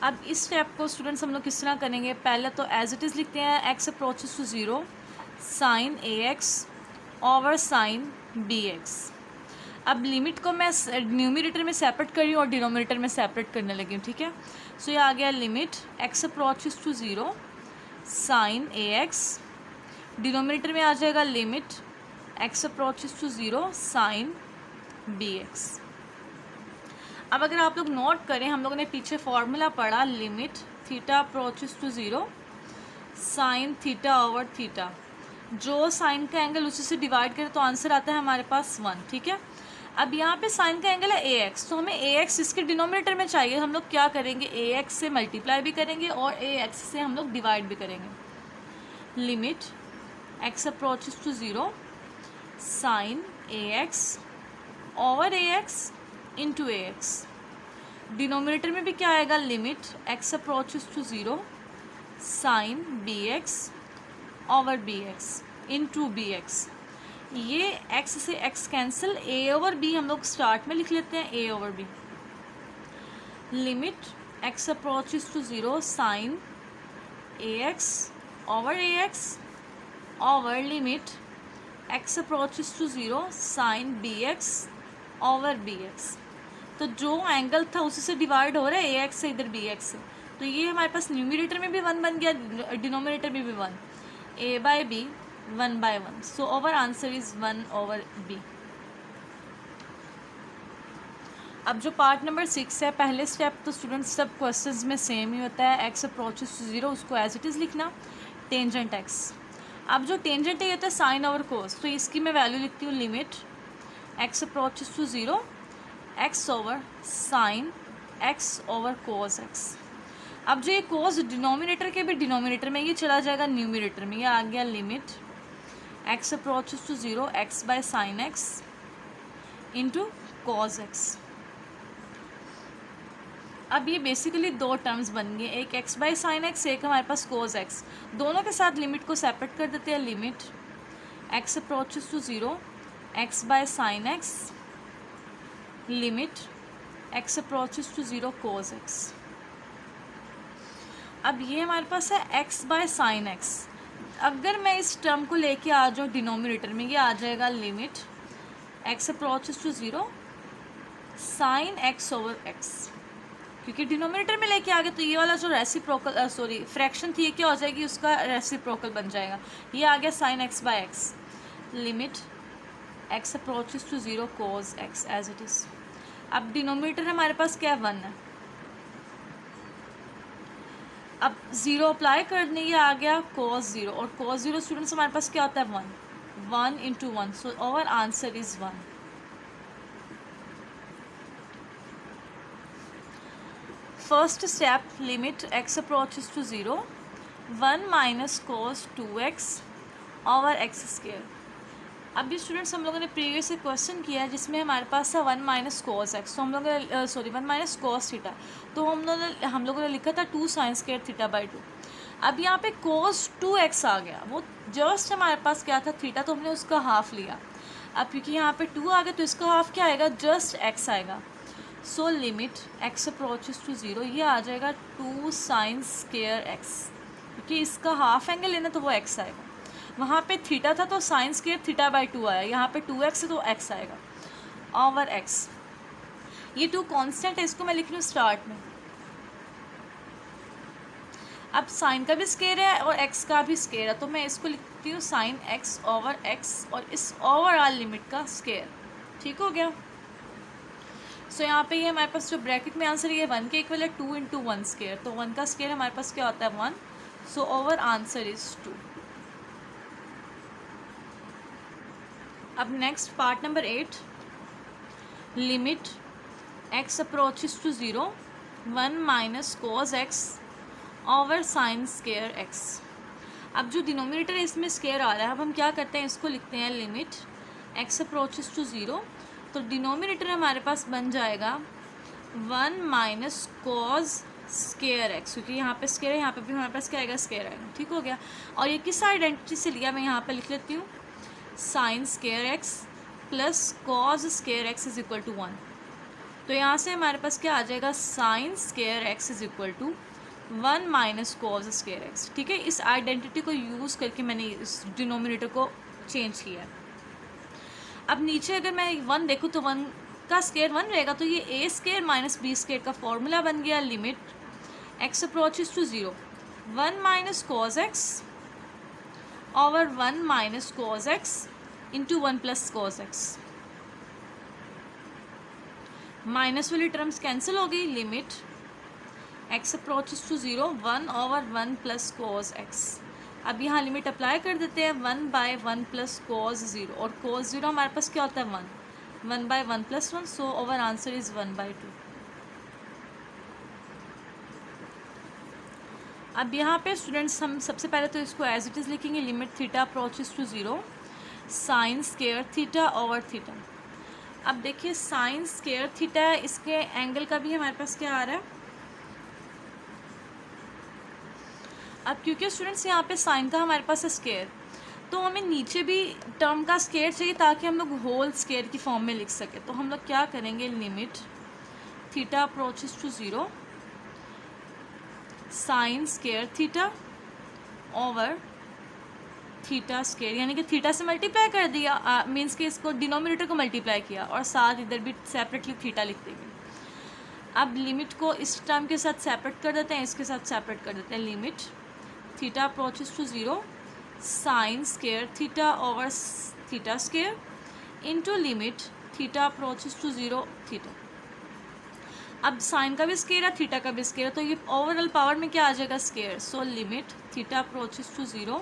A: अब इस स्टेप को स्टूडेंट्स हम लोग किस तरह करेंगे, पहले तो एज इट इज़ लिखते हैं x approaches to 0 sine a x over sine b x. अब लिमिट को मैं न्यूमिनेटर में सेपरेट कर रही हूँ और डिनोमिनेटर में सेपरेट करने लगी हूँ, ठीक है। सो ये आ गया limit x approaches to 0 sine a x, denominator में आ जाएगा limit x approaches to 0 sine b x. अब अगर आप लोग नोट करें, हम लोगों ने पीछे फॉर्मूला पढ़ा, limit theta approaches to zero sine theta over theta, जो साइन का एंगल उसी से डिवाइड करे तो आंसर आता है हमारे पास 1, ठीक है। अब यहाँ पे साइन का एंगल है ए एक्स, तो हमें ए एक्स इसके डिनोमिनेटर में चाहिए, हम लोग क्या करेंगे, ए एक्स से मल्टीप्लाई भी करेंगे और ए एक्स से हम लोग डिवाइड भी करेंगे। Limit x approaches to zero sine a x over a x into a x, denominator में भी क्या आएगा, limit x approaches to zero sine b x over b x into b x. ये x से x cancel, a over b हम लोग start में लिख लेते हैं, a over b। Limit x approaches to zero sine ax over ax over limit x approaches to zero sign bx over bx। तो जो एंगल था उसी से डिवाइड हो रहा है, ax से इधर bx से, तो ये हमारे पास न्यूमरेटर में भी 1 बन गया, डिनोमिनेटर में भी 1, a by b 1/1, so our answer is 1/b। अब जो पार्ट नंबर 6 है, पहले स्टेप तो स्टूडेंट्स सब क्वेश्चंस में सेम ही होता है, x अप्रोचेस टू ज़ीरो उसको एज इट इज़ लिखना, टेंजेंट x। अब जो टेंजेंट है ये होता है साइन ओवर कोस, तो इसकी मैं वैल्यू लिखती हूँ, limit x approaches to zero x over sine x over cos x। अब जो ये कोस डिनोमिनेटर के भी डिनोमिनेटर में, ये चला जाएगा न्यूमरेटर में, ये आ गया limit x approaches to zero x by sine x into cos x। अब ये बेसिकली दो टर्म्स बन गए, एक x बाय साइन x, एक हमारे पास cos x, दोनों के साथ लिमिट को सेपरेट कर देते हैं, limit x approaches to zero x by sine x limit x approaches to zero cos x। अब ये हमारे पास है x बाय साइन x, अगर मैं इस टर्म को लेके आ जाऊँ डिनोमिनेटर में, ये आ जाएगा limit x approaches to zero sine x over x, क्योंकि डिनोमिनेटर में लेके आ गए तो ये वाला जो रेसिप्रोकल फ्रैक्शन थी ये क्या हो जाएगी, उसका रेसिप्रोकल बन जाएगा, ये आ गया sine x by x, limit x approaches to zero cos x as it is. अब डिनोमिनेटर हमारे पास क्या है, 1 है, अब 0 अप्लाई करने, ये आ गया cos 0, और cos 0 स्टूडेंट्स हमारे पास क्या होता है, 1 into 1, so our answer is 1। First step, limit x approaches to 0 1 minus cos 2x over x square. अब भी स्टूडेंट्स हम लोगों ने प्रीवियस से क्वेश्चन किया है जिसमें हमारे पास था 1 माइनस कॉस एक्स, तो हम लोग 1 माइनस कॉस थीटा, तो हम लोगों ने लिखा था 2 साइन स्क्वायर थीटा बाई 2। अब यहाँ पे cos 2x आ गया, वो जस्ट हमारे पास क्या था, थीटा, तो हमने उसका हाफ लिया। अब क्योंकि यहाँ पे 2 आ गया तो इसका हाफ क्या आएगा, जस्ट x आएगा, so limit x approaches to 0, ये आ जाएगा 2 साइन स्क्वायर x, क्योंकि इसका हाफ एंगल लेना तो वो x आएगा, वहाँ पे थीटा था तो साइन स्क्वायर थीटा बाई 2 आया, यहाँ पे 2x है तो x आएगा ओवर x। ये 2 कांस्टेंट है, इसको मैं लिख रही हूँ स्टार्ट में। अब साइन का भी स्क्वायर है और x का भी स्क्वायर है, तो मैं इसको लिखती हूँ साइन x ओवर x और इस ओवरऑल लिमिट का स्क्वायर, ठीक हो गया। सो यहाँ पे ये हमारे पास जो ब्रैकेट में आंसर ये 1 के इक्वल है, 2 इंटू 1 स्क्वायर, तो 1 का स्क्वायर हमारे पास क्या होता है, 1, सो ओवर आंसर इज 2। अब next part number 8, limit x approaches to 0 1 minus cos x over sine square x। अब जो डिनोमिनेटर है इसमें स्क्वायर आ रहा है, अब हम क्या करते हैं, इसको लिखते हैं लिमिट x अप्रोचेस टू 0, तो डिनोमिनेटर हमारे पास बन जाएगा 1 माइनस कॉस स्क्वायर x, क्योंकि यहाँ पे स्क्वायर है, यहाँ पे भी हमारे पास क्या आएगा, स्क्वायर आएगा, ठीक हो गया। और ये किस आइडेंटिटी से लिया, मैं यहाँ पे लिख लेती हूँ sine square x plus cos square x is equal to 1, तो यहाँ से हमारे पास क्या आ जाएगा, sine square x is equal to 1 minus cos square x, ठीक है। इस आइडेंटिटी को यूज़ करके मैंने इस डिनोमिनेटर को चेंज किया है। अब नीचे अगर मैं 1 देखूँ तो 1 का स्क्वायर 1 रहेगा, तो ये a square minus b square का फॉर्मूला बन गया, limit x approaches to 0 1 minus cos x over 1 minus cos x into 1 plus cos x. Minus वाली टर्म्स कैंसिल हो गई, limit x approaches to 0 1 over 1 plus cos x। अब यहाँ limit apply कर देते हैं 1 बाय 1 प्लस कॉज 0, और cause 0 हमारे पास क्या होता है 1, 1 by 1 plus 1, so over answer is 1 by 2। अब यहाँ पे स्टूडेंट्स हम सबसे पहले तो इसको एज इट इज़ लिखेंगे, limit theta approaches to 0 sine square theta over theta. अब देखिए साइन स्क्वायर थीटा है, इसके एंगल का भी हमारे पास क्या आ रहा है। अब क्योंकि स्टूडेंट्स यहाँ पे साइन का हमारे पास है स्क्वायर, तो हमें नीचे भी टर्म का स्क्वायर चाहिए ताकि हम लोग होल स्क्वायर की फॉर्म में लिख सके। तो हम लोग क्या करेंगे, limit theta approaches to 0 sine square theta over theta square, यानी कि थीटा से मल्टीप्लाई कर दिया, मीन्स कि इसको डिनोमिनेटर को मल्टीप्लाई किया और साथ इधर भी सेपरेटली थीटा लिख देंगे। अब लिमिट को इस टर्म के साथ सेपरेट कर देते हैं, इसके साथ सेपरेट कर देते हैं। Limit theta approaches to 0 sine square theta over theta square into limit theta approaches to 0 theta. अब साइन का भी स्क्वायर है, थीटा का भी स्क्वायर है, तो ये ओवरऑल पावर में क्या आ जाएगा, square. So limit theta approaches to 0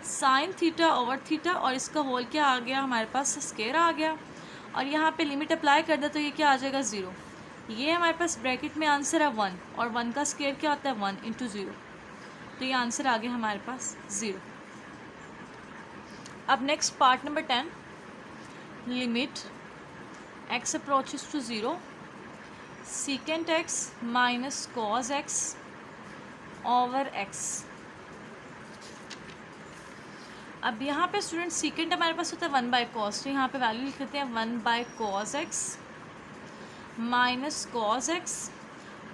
A: sine theta over theta, और इसका होल क्या आ गया हमारे पास, स्क्वायर आ गया। और यहाँ पे लिमिट अप्लाई कर दे तो ये क्या आ जाएगा 0। ये हमारे पास ब्रैकेट में आंसर है 1, और 1 का स्क्वायर क्या होता है 1 इंटू 0, तो ये आंसर आ गया हमारे पास 0। अब next part number 10, limit x approaches to 0 secant x minus cos x over x। अब यहाँ पे स्टूडेंट सीकेंट हमारे पास होता है 1 बाय कॉस, तो यहाँ पे वैल्यू लिख लेते हैं 1 by cos x minus cos x,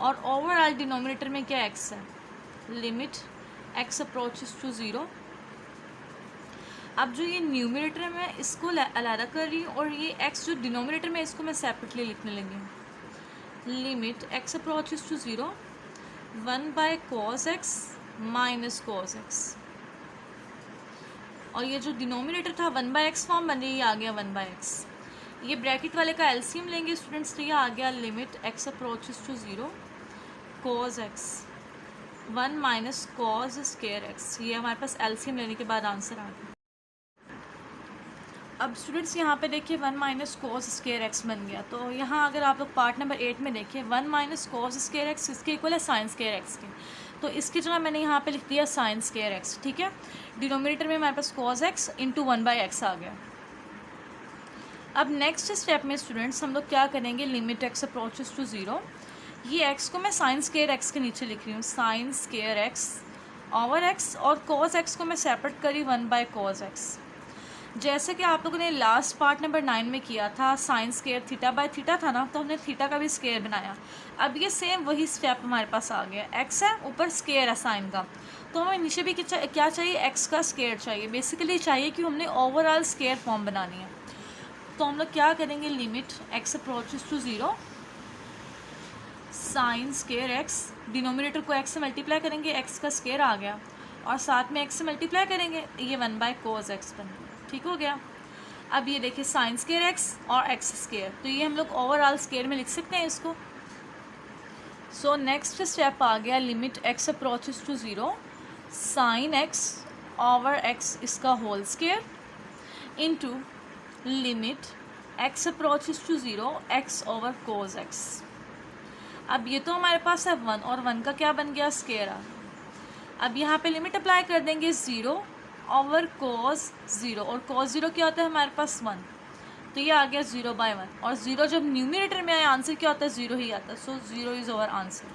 A: और ओवरऑल डिनोमिनेटर में क्या x है, लिमिट x अप्रोचेस टू 0। अब जो ये न्यूमिनेटर है मैं इसको अलग कर रही हूँ, और ये x जो डिनोमिनेटर में इसको मैं सेपरेटली लिखने लगी हूँ। Limit x approaches to 0 1 by cos x minus cos x, और ये जो डिनोमिनेटर था 1 बाय एक्स फॉर्म बन रही है, ये आ गया 1 बाय एक्स। ये ब्रैकेट वाले का एलसीएम लेंगे स्टूडेंट्स, तो ये आ गया limit x approaches to 0 cos x 1 minus cos square x। ये हमारे पास एलसीएम लेने के बाद आंसर आ गया। अब स्टूडेंट्स यहाँ पे देखिए 1 माइनस कॉस स्क्वायर एक्स बन गया, तो यहाँ अगर आप लोग पार्ट नंबर 8 में देखिए 1 माइनस कॉस स्क्वायर एक्स इसके इक्वल है साइन स्क्वायर एक्स के, तो इसकी जगह मैंने यहाँ पे लिख दिया साइन स्क्वायर एक्स, ठीक है। डिनोमिनेटर में हमारे पास cos x into 1 by x आ गया। अब नेक्स्ट स्टेप में स्टूडेंट्स हम लोग क्या करेंगे, लिमिट एक्स अप्रोचेस टू 0, ये एक्स को मैं साइन स्क्वायर एक्स के नीचे लिख रही हूँ, sine square x over x, और कॉस एक्स को मैं सेपरेट करी 1 बाय कॉस एक्स। जैसे कि आप लोगों ने लास्ट पार्ट नंबर 9 में किया था, sign square theta by theta था ना, तो हमने थीटा का भी स्क्वायर बनाया। अब ये सेम वही स्टेप हमारे पास आ गया, एक्स है ऊपर स्क्वायर है साइन का, तो हमें नीचे भी क्या चाहिए, एक्स का स्क्वायर चाहिए। बेसिकली चाहिए कि हमने ओवरऑल स्क्वायर फॉर्म बनानी है। तो हम लोग क्या करेंगे, limit x approaches to 0 sine square x, denominator को एक्स से मल्टीप्लाई करेंगे, एक्स का स्क्वायर आ गया, और साथ में एक्स से मल्टीप्लाई करेंगे, ये 1 बाय कोस एक्स बन गया, ठीक हो गया। अब ये देखिए साइन स्क्वायर एक्स और एक्स स्क्वायर, तो ये हम लोग ओवरऑल स्क्वायर में लिख सकते हैं इसको। सो नेक्स्ट स्टेप आ गया, limit x approaches to 0 sine x over x इसका whole square into limit x approaches to 0 x over cos x. अब ये तो हमारे पास है 1 और 1 का क्या बन गया, स्क्वायर आ गया। अब यहाँ पे लिमिट अप्लाई कर देंगे 0 ओवर कोस 0, और कोस 0 क्या होता है हमारे पास 1, तो ये आ गया 0 बाय 1, और 0 जब न्यूमिनेटर में आए आंसर क्या होता है, 0 ही आता है। So 0 is our answer.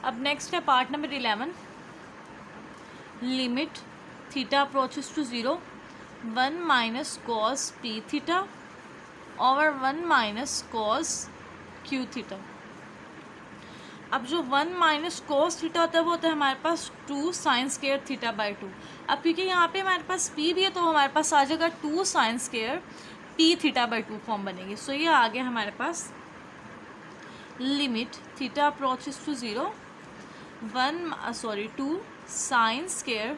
A: अब नेक्स्ट है part number 11, limit theta approaches to 0 1 minus cos p theta over 1 minus cos q theta. अब जो 1 माइनस कोस थीटा होता है वो होता है हमारे पास 2 साइन स्क्वायर थीटा बाई 2। अब क्योंकि यहाँ पे हमारे पास p भी है तो हमारे पास आ जाएगा 2 sine square p theta by 2 form बनेगी। सो ये आ गया हमारे पास limit theta approaches to 0 2 sine square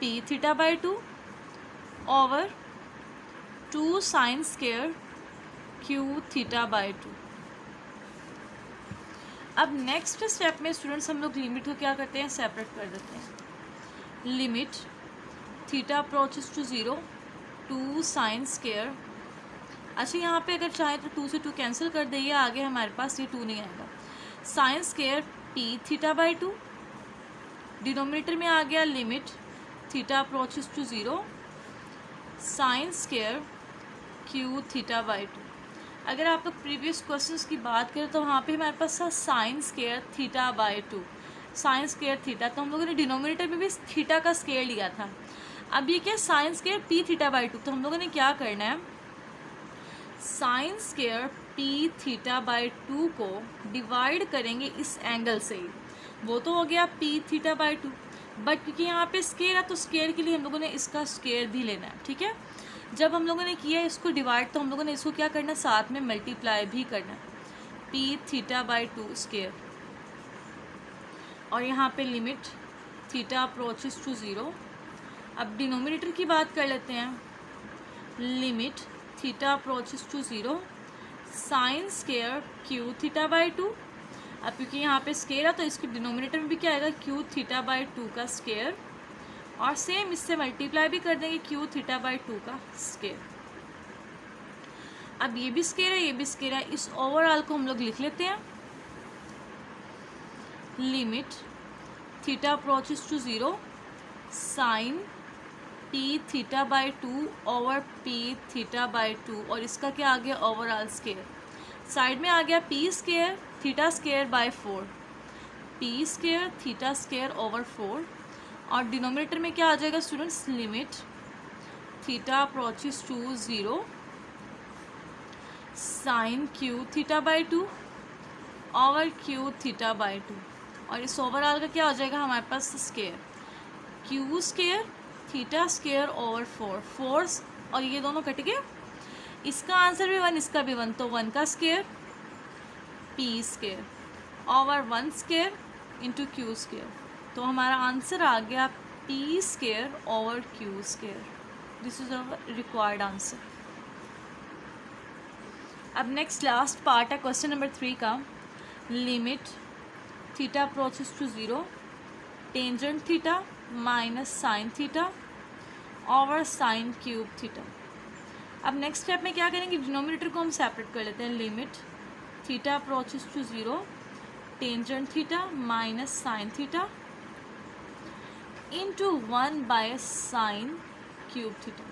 A: p theta by 2 over 2 sine square q theta by 2। अब नेक्स्ट स्टेप में स्टूडेंट्स हम लोग लिमिट को क्या करते हैं, सेपरेट कर देते हैं। Limit theta approaches to 0 2 sine square. अच्छा यहाँ पे अगर चाहे तो 2 से 2 कैंसिल कर दे, आगे हमारे पास ये 2 नहीं आएगा। Sine square p theta by 2, denominator में आ गया limit theta approaches to 0 sine square q theta by 2। अगर आप लोग प्रीवियस क्वेश्चंस की बात करें तो वहाँ पे हमारे पास था sign square theta by 2, sine square theta, तो हम लोगों ने डिनोमिनेटर में भी थीटा का स्क्वायर लिया था। अब ये क्या sign square p theta by 2, तो हम लोगों ने क्या करना है, sign square p theta by 2 को डिवाइड करेंगे इस एंगल से ही, वो तो हो गया पी थीटा बाई 2, बट क्योंकि यहाँ पे स्क्वायर है तो स्क्वायर के लिए हम लोगों ने इसका स्क्वायर भी लेना है, ठीक है। जब हम लोगों ने किया इसको डिवाइड तो हम लोगों ने इसको क्या करना है, साथ में मल्टीप्लाई भी करना है, पी थीटा बाई 2 स्क्वायर। और यहाँ पे लिमिट थीटा अप्रोचेस टू 0। अब डिनोमिनेटर की बात कर लेते हैं, limit theta approaches to 0 sine square q theta by 2। अब क्योंकि यहाँ पे स्क्वायर है तो इसके डिनोमिनेटर में भी क्या आएगा, क्यू थीटा बाई 2 का स्क्वायर, और सेम इससे मल्टीप्लाई भी कर देंगे क्यू थीटा बाई 2 का स्क्वायर। अब ये भी स्क्वायर है, ये भी स्क्वायर है, इस ओवरऑल को हम लोग लिख लेते हैं, limit theta approaches to 0 sine p theta by 2 over p theta by 2, और इसका क्या आ गया, ओवरऑल स्क्वायर। साइड में आ गया P square theta square by 4, P square theta square over 4, और डिनोमिनेटर में क्या आ जाएगा students, limit theta approaches to 0 sine q theta by 2 over q theta by 2, और इस ओवरऑल का क्या हो जाएगा हमारे पास, square q square theta square over 4 और ये दोनों कट गए, इसका आंसर भी 1 इसका भी 1, तो 1 का square p square over 1 square into q square, तो हमारा आंसर आ गया P square over q square. This is our required answer. अब नेक्स्ट लास्ट पार्ट है क्वेश्चन नंबर 3 का, limit theta approaches to 0 tangent theta minus sine theta over sine cube theta. अब next step में क्या करेंगे, denominator को हम separate कर लेते हैं, limit theta approaches to 0 tangent theta minus sine theta into 1 by sine cube theta.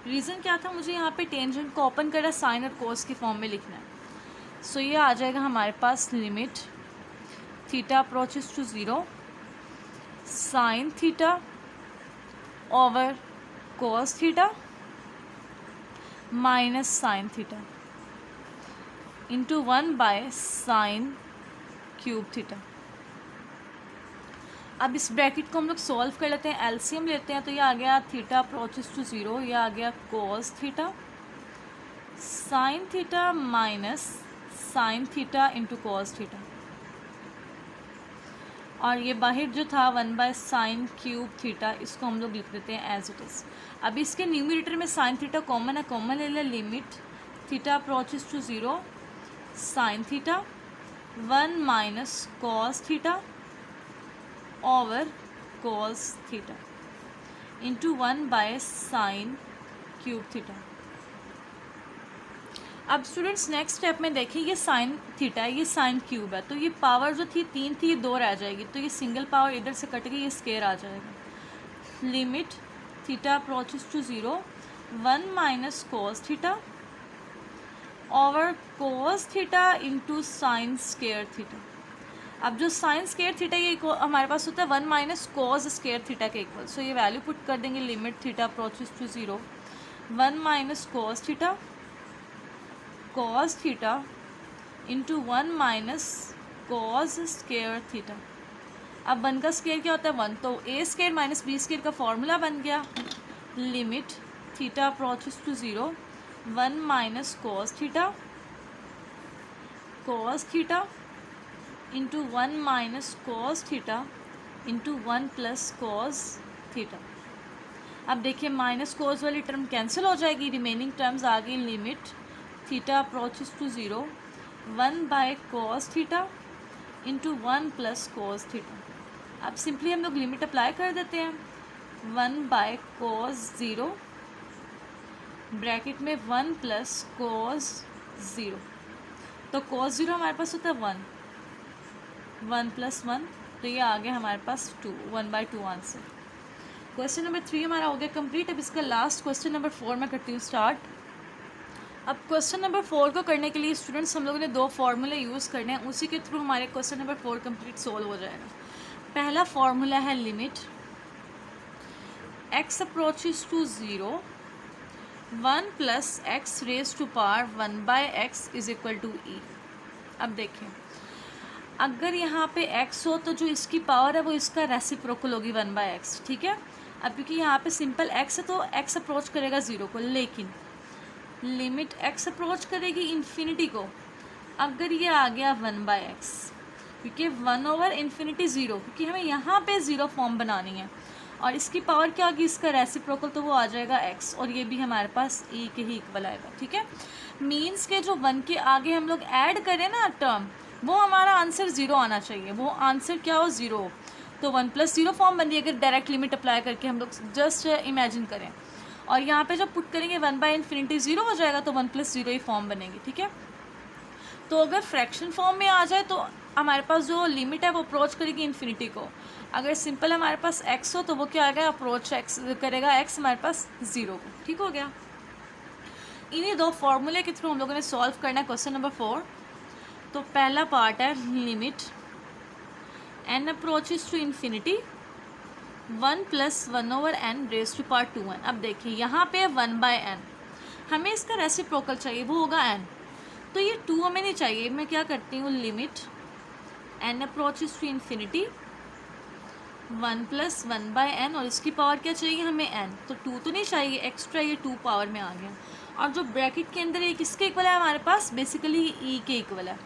A: Reason क्या था, मुझे यहाँ पे टेंजेंट को ओपन करा साइन और कोस की फॉर्म में लिखना है, सो ये आ जाएगा हमारे पास limit theta approaches to 0 sine theta over cos theta minus sine theta into 1 by sine cube theta. अब इस ब्रैकेट को हम लोग सॉल्व कर लेते हैं, एलसीएम लेते हैं, तो ये आ गया थीटा अप्रोचेस टू 0, ये आ गया cos theta sine theta minus sine theta into cos theta, और ये बाहर जो था 1 बाय साइन क्यूब थीटा, इसको हम लोग लिख देते हैं एज इट इज़। अब इसके न्यूमरेटर में साइन थीटा कॉमन है, कॉमन ले लें, limit theta approaches to 0 sine theta 1 minus cos theta over cos theta into 1 by sine cube theta. अब स्टूडेंट्स नेक्स्ट स्टेप में देखिए, ये साइन थीटा है, ये साइन क्यूब है, तो ये पावर जो थी 3 थी, ये 2 रह जाएगी, तो ये सिंगल पावर इधर से कट गई, ये स्क्वायर आ जाएगा। Limit theta approaches to 0 1 minus cos theta over cos theta into sine square theta. अब जो साइन स्क्वायर थीटा ये हमारे पास होता है 1 माइनस कॉस स्क्वायर थीटा के इक्वल, सो ये वैल्यू पुट कर देंगे, limit theta approaches to 0 1 minus cos theta into 1 minus cos square theta. अब 1 का स्क्वायर क्या होता है 1, तो a square minus B square का फॉर्मूला बन गया, limit theta approaches to 0 1 minus cos theta into 1 minus cos theta into 1 plus cos theta. अब देखिए माइनस कोस वाली टर्म कैंसिल हो जाएगी, रिमेनिंग टर्म्स आ गई limit theta approaches to 0 1 by cos theta into 1 plus cos theta. अब simply हम लोग लिमिट अप्लाई कर देते हैं, 1 बाय कॉस 0 ब्रैकेट में 1 प्लस कॉस 0, तो कॉस 0 हमारे पास होता है 1 प्लस 1, तो ये आ गया हमारे पास 2, 1/2 आंसर। क्वेश्चन नंबर 3 हमारा हो गया कंप्लीट। अब इसका लास्ट क्वेश्चन नंबर 4 मैं करती हूँ स्टार्ट। अब क्वेश्चन नंबर 4 को करने के लिए स्टूडेंट्स हम लोगों ने 2 फार्मूले यूज़ करने हैं, उसी के थ्रू हमारे क्वेश्चन नंबर 4 कंप्लीट सोल्व हो जाएगा। पहला फार्मूला है limit x approaches to 0 1 plus x raise to power 1/x is equal to e। अब देखें, अगर यहाँ पे x हो तो जो इसकी पावर है वो इसका रेसिप्रोकल होगी 1/x, ठीक है। अब क्योंकि यहाँ पे सिंपल x है तो x अप्रोच करेगा 0 को, लेकिन लिमिट x अप्रोच करेगी इन्फिनिटी को अगर ये आ गया 1/x, क्योंकि 1/∞ 0, क्योंकि हमें यहाँ पे 0 फॉर्म बनानी है और इसकी पावर क्या होगी इसका रेसिप्रोकल, तो वो आ जाएगा x और ये भी हमारे पास e के ही इक्वल आएगा, ठीक है। मीन्स के जो 1 के आगे हम लोग ऐड करें ना टर्म, वो हमारा आंसर 0 आना चाहिए, वो आंसर क्या हो 0 हो, तो 1 + 0 फॉर्म बन रही है अगर डायरेक्ट लिमिट अप्लाई करके हम लोग जस्ट इमेजिन करें। और यहाँ पे जब पुट करेंगे 1/∞ 0 हो जाएगा तो 1 + 0 ही फॉर्म बनेगी, ठीक है। तो अगर फ्रैक्शन फॉर्म में आ जाए तो हमारे पास जो लिमिट है वो अप्रोच करेगी इन्फिनिटी को। अगर सिंपल हमारे पास x हो तो वो क्या आएगा, अप्रोच x करेगा x हमारे पास 0 को, ठीक हो गया। इन्हीं 2 फार्मूले के थ्रू हम लोगों ने सॉल्व करना है क्वेश्चन नंबर 4। तो पहला पार्ट है limit n approaches to infinity 1 + 1/n raise to power 2n। अब देखिए यहाँ पे 1/n, हमें इसका रेसिप्रोकल चाहिए, वो होगा n, तो ये 2 हमें नहीं चाहिए। मैं क्या करती हूँ, limit n approaches to infinity 1 + 1/n और इसकी पावर क्या चाहिए हमें n, तो 2 तो नहीं चाहिए, एक्स्ट्रा ये 2 पावर में आ गया। और जो ब्रैकेट के अंदर ये किसके इक्वल है हमारे पास, बेसिकली e के इक्वल है,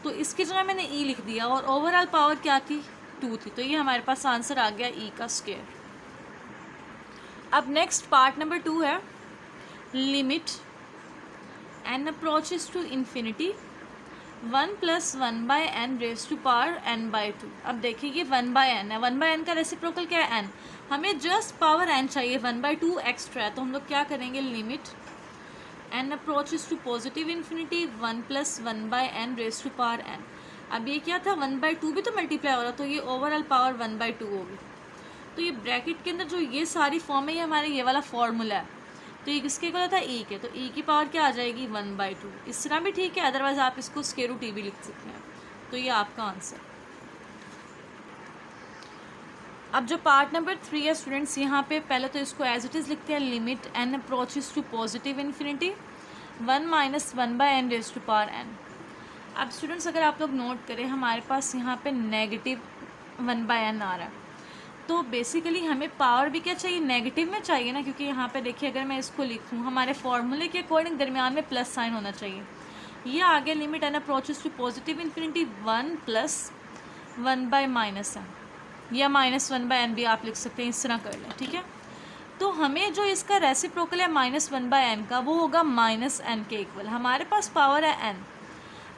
A: तो इसकी जगह मैंने e लिख दिया और ओवरऑल पावर क्या थी 2 थी, तो ये हमारे पास आंसर आ गया e का स्क्वायर। अब नेक्स्ट पार्ट नंबर 2 है limit n approaches to infinity 1 + 1/n raise to power n/2। अब देखिए ये 1/n है, 1/n का रेसिप्रोकल क्या है n, हमें जस्ट पावर n चाहिए, 1/2 एक्स्ट्रा है, तो हम लोग क्या करेंगे, limit n approaches to positive infinity 1 + 1/n raise to power n। अब ये क्या था 1/2 भी तो मल्टीप्लाई हो रहा, तो ये ओवरऑल पावर 1/2 होगी। तो ये ब्रैकेट के अंदर जो ये सारी फॉर्म है ये हमारे ये वाला फॉर्मूला है, तो ये किसके इक्वल होता है e के, तो e की पावर क्या आ जाएगी 1/2। इस तरह भी ठीक है, अदरवाइज आप इसको स्क्वायर रूट e भी लिख सकते हैं, तो ये आपका आंसर। अब जो पार्ट नंबर 3 है स्टूडेंट्स, यहाँ पे पहले तो इसको एज इट इज़ लिखते हैं, limit n approaches to positive infinity 1 - 1/n raise to power n। अब स्टूडेंट्स अगर आप लोग नोट करें हमारे पास यहाँ पे नेगेटिव 1/n आ रहा है, तो बेसिकली हमें पावर भी क्या चाहिए, नेगेटिव में चाहिए ना, क्योंकि यहाँ पे देखिए अगर मैं इसको लिखूँ हमारे फॉर्मूले के अकॉर्डिंग दरमियान में प्लस साइन होना चाहिए। ये आगे limit n approaches to positive infinity 1 + 1/-n या -1/n भी आप लिख सकते हैं, इस तरह कर लें, ठीक है। तो हमें जो इसका रेसिप्रोकल है -1/n का वो होगा -n के इक्वल, हमारे पास पावर है n।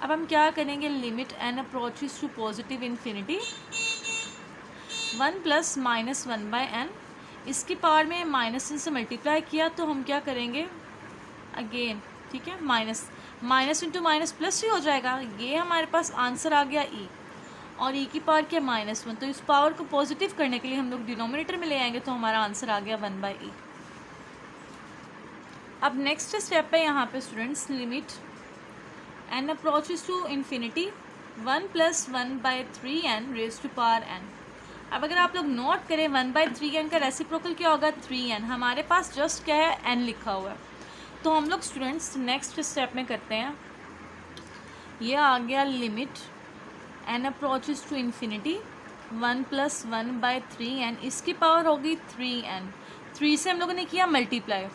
A: अब हम क्या करेंगे, limit n approaches to positive infinity 1 + -1/n, इसकी पावर में -n से मल्टीप्लाई किया तो हम क्या करेंगे अगेन, ठीक है, माइनस इंटू माइनस प्लस ही हो जाएगा, ये हमारे पास आंसर आ गया e, और e की पावर क्या -1, तो इस पावर को पॉजिटिव करने के लिए हम लोग डिनोमिनेटर में ले आएंगे, तो हमारा आंसर आ गया 1/e। अब नेक्स्ट स्टेप है यहाँ पे students, limit n approaches to infinity 1 + 1/3n raise to power n। अब अगर आप लोग नोट करें 1/3n का रेसिप्रोकल क्या होगा 3n, हमारे पास जस्ट क्या है n लिखा हुआ है, तो हम लोग स्टूडेंट्स नेक्स्ट स्टेप में करते हैं, ये आ गया limit n approaches to infinity 1 + 1/3n, इसकी पावर होगी 3n, 3 से हम लोगों ने किया मल्टीप्लाई,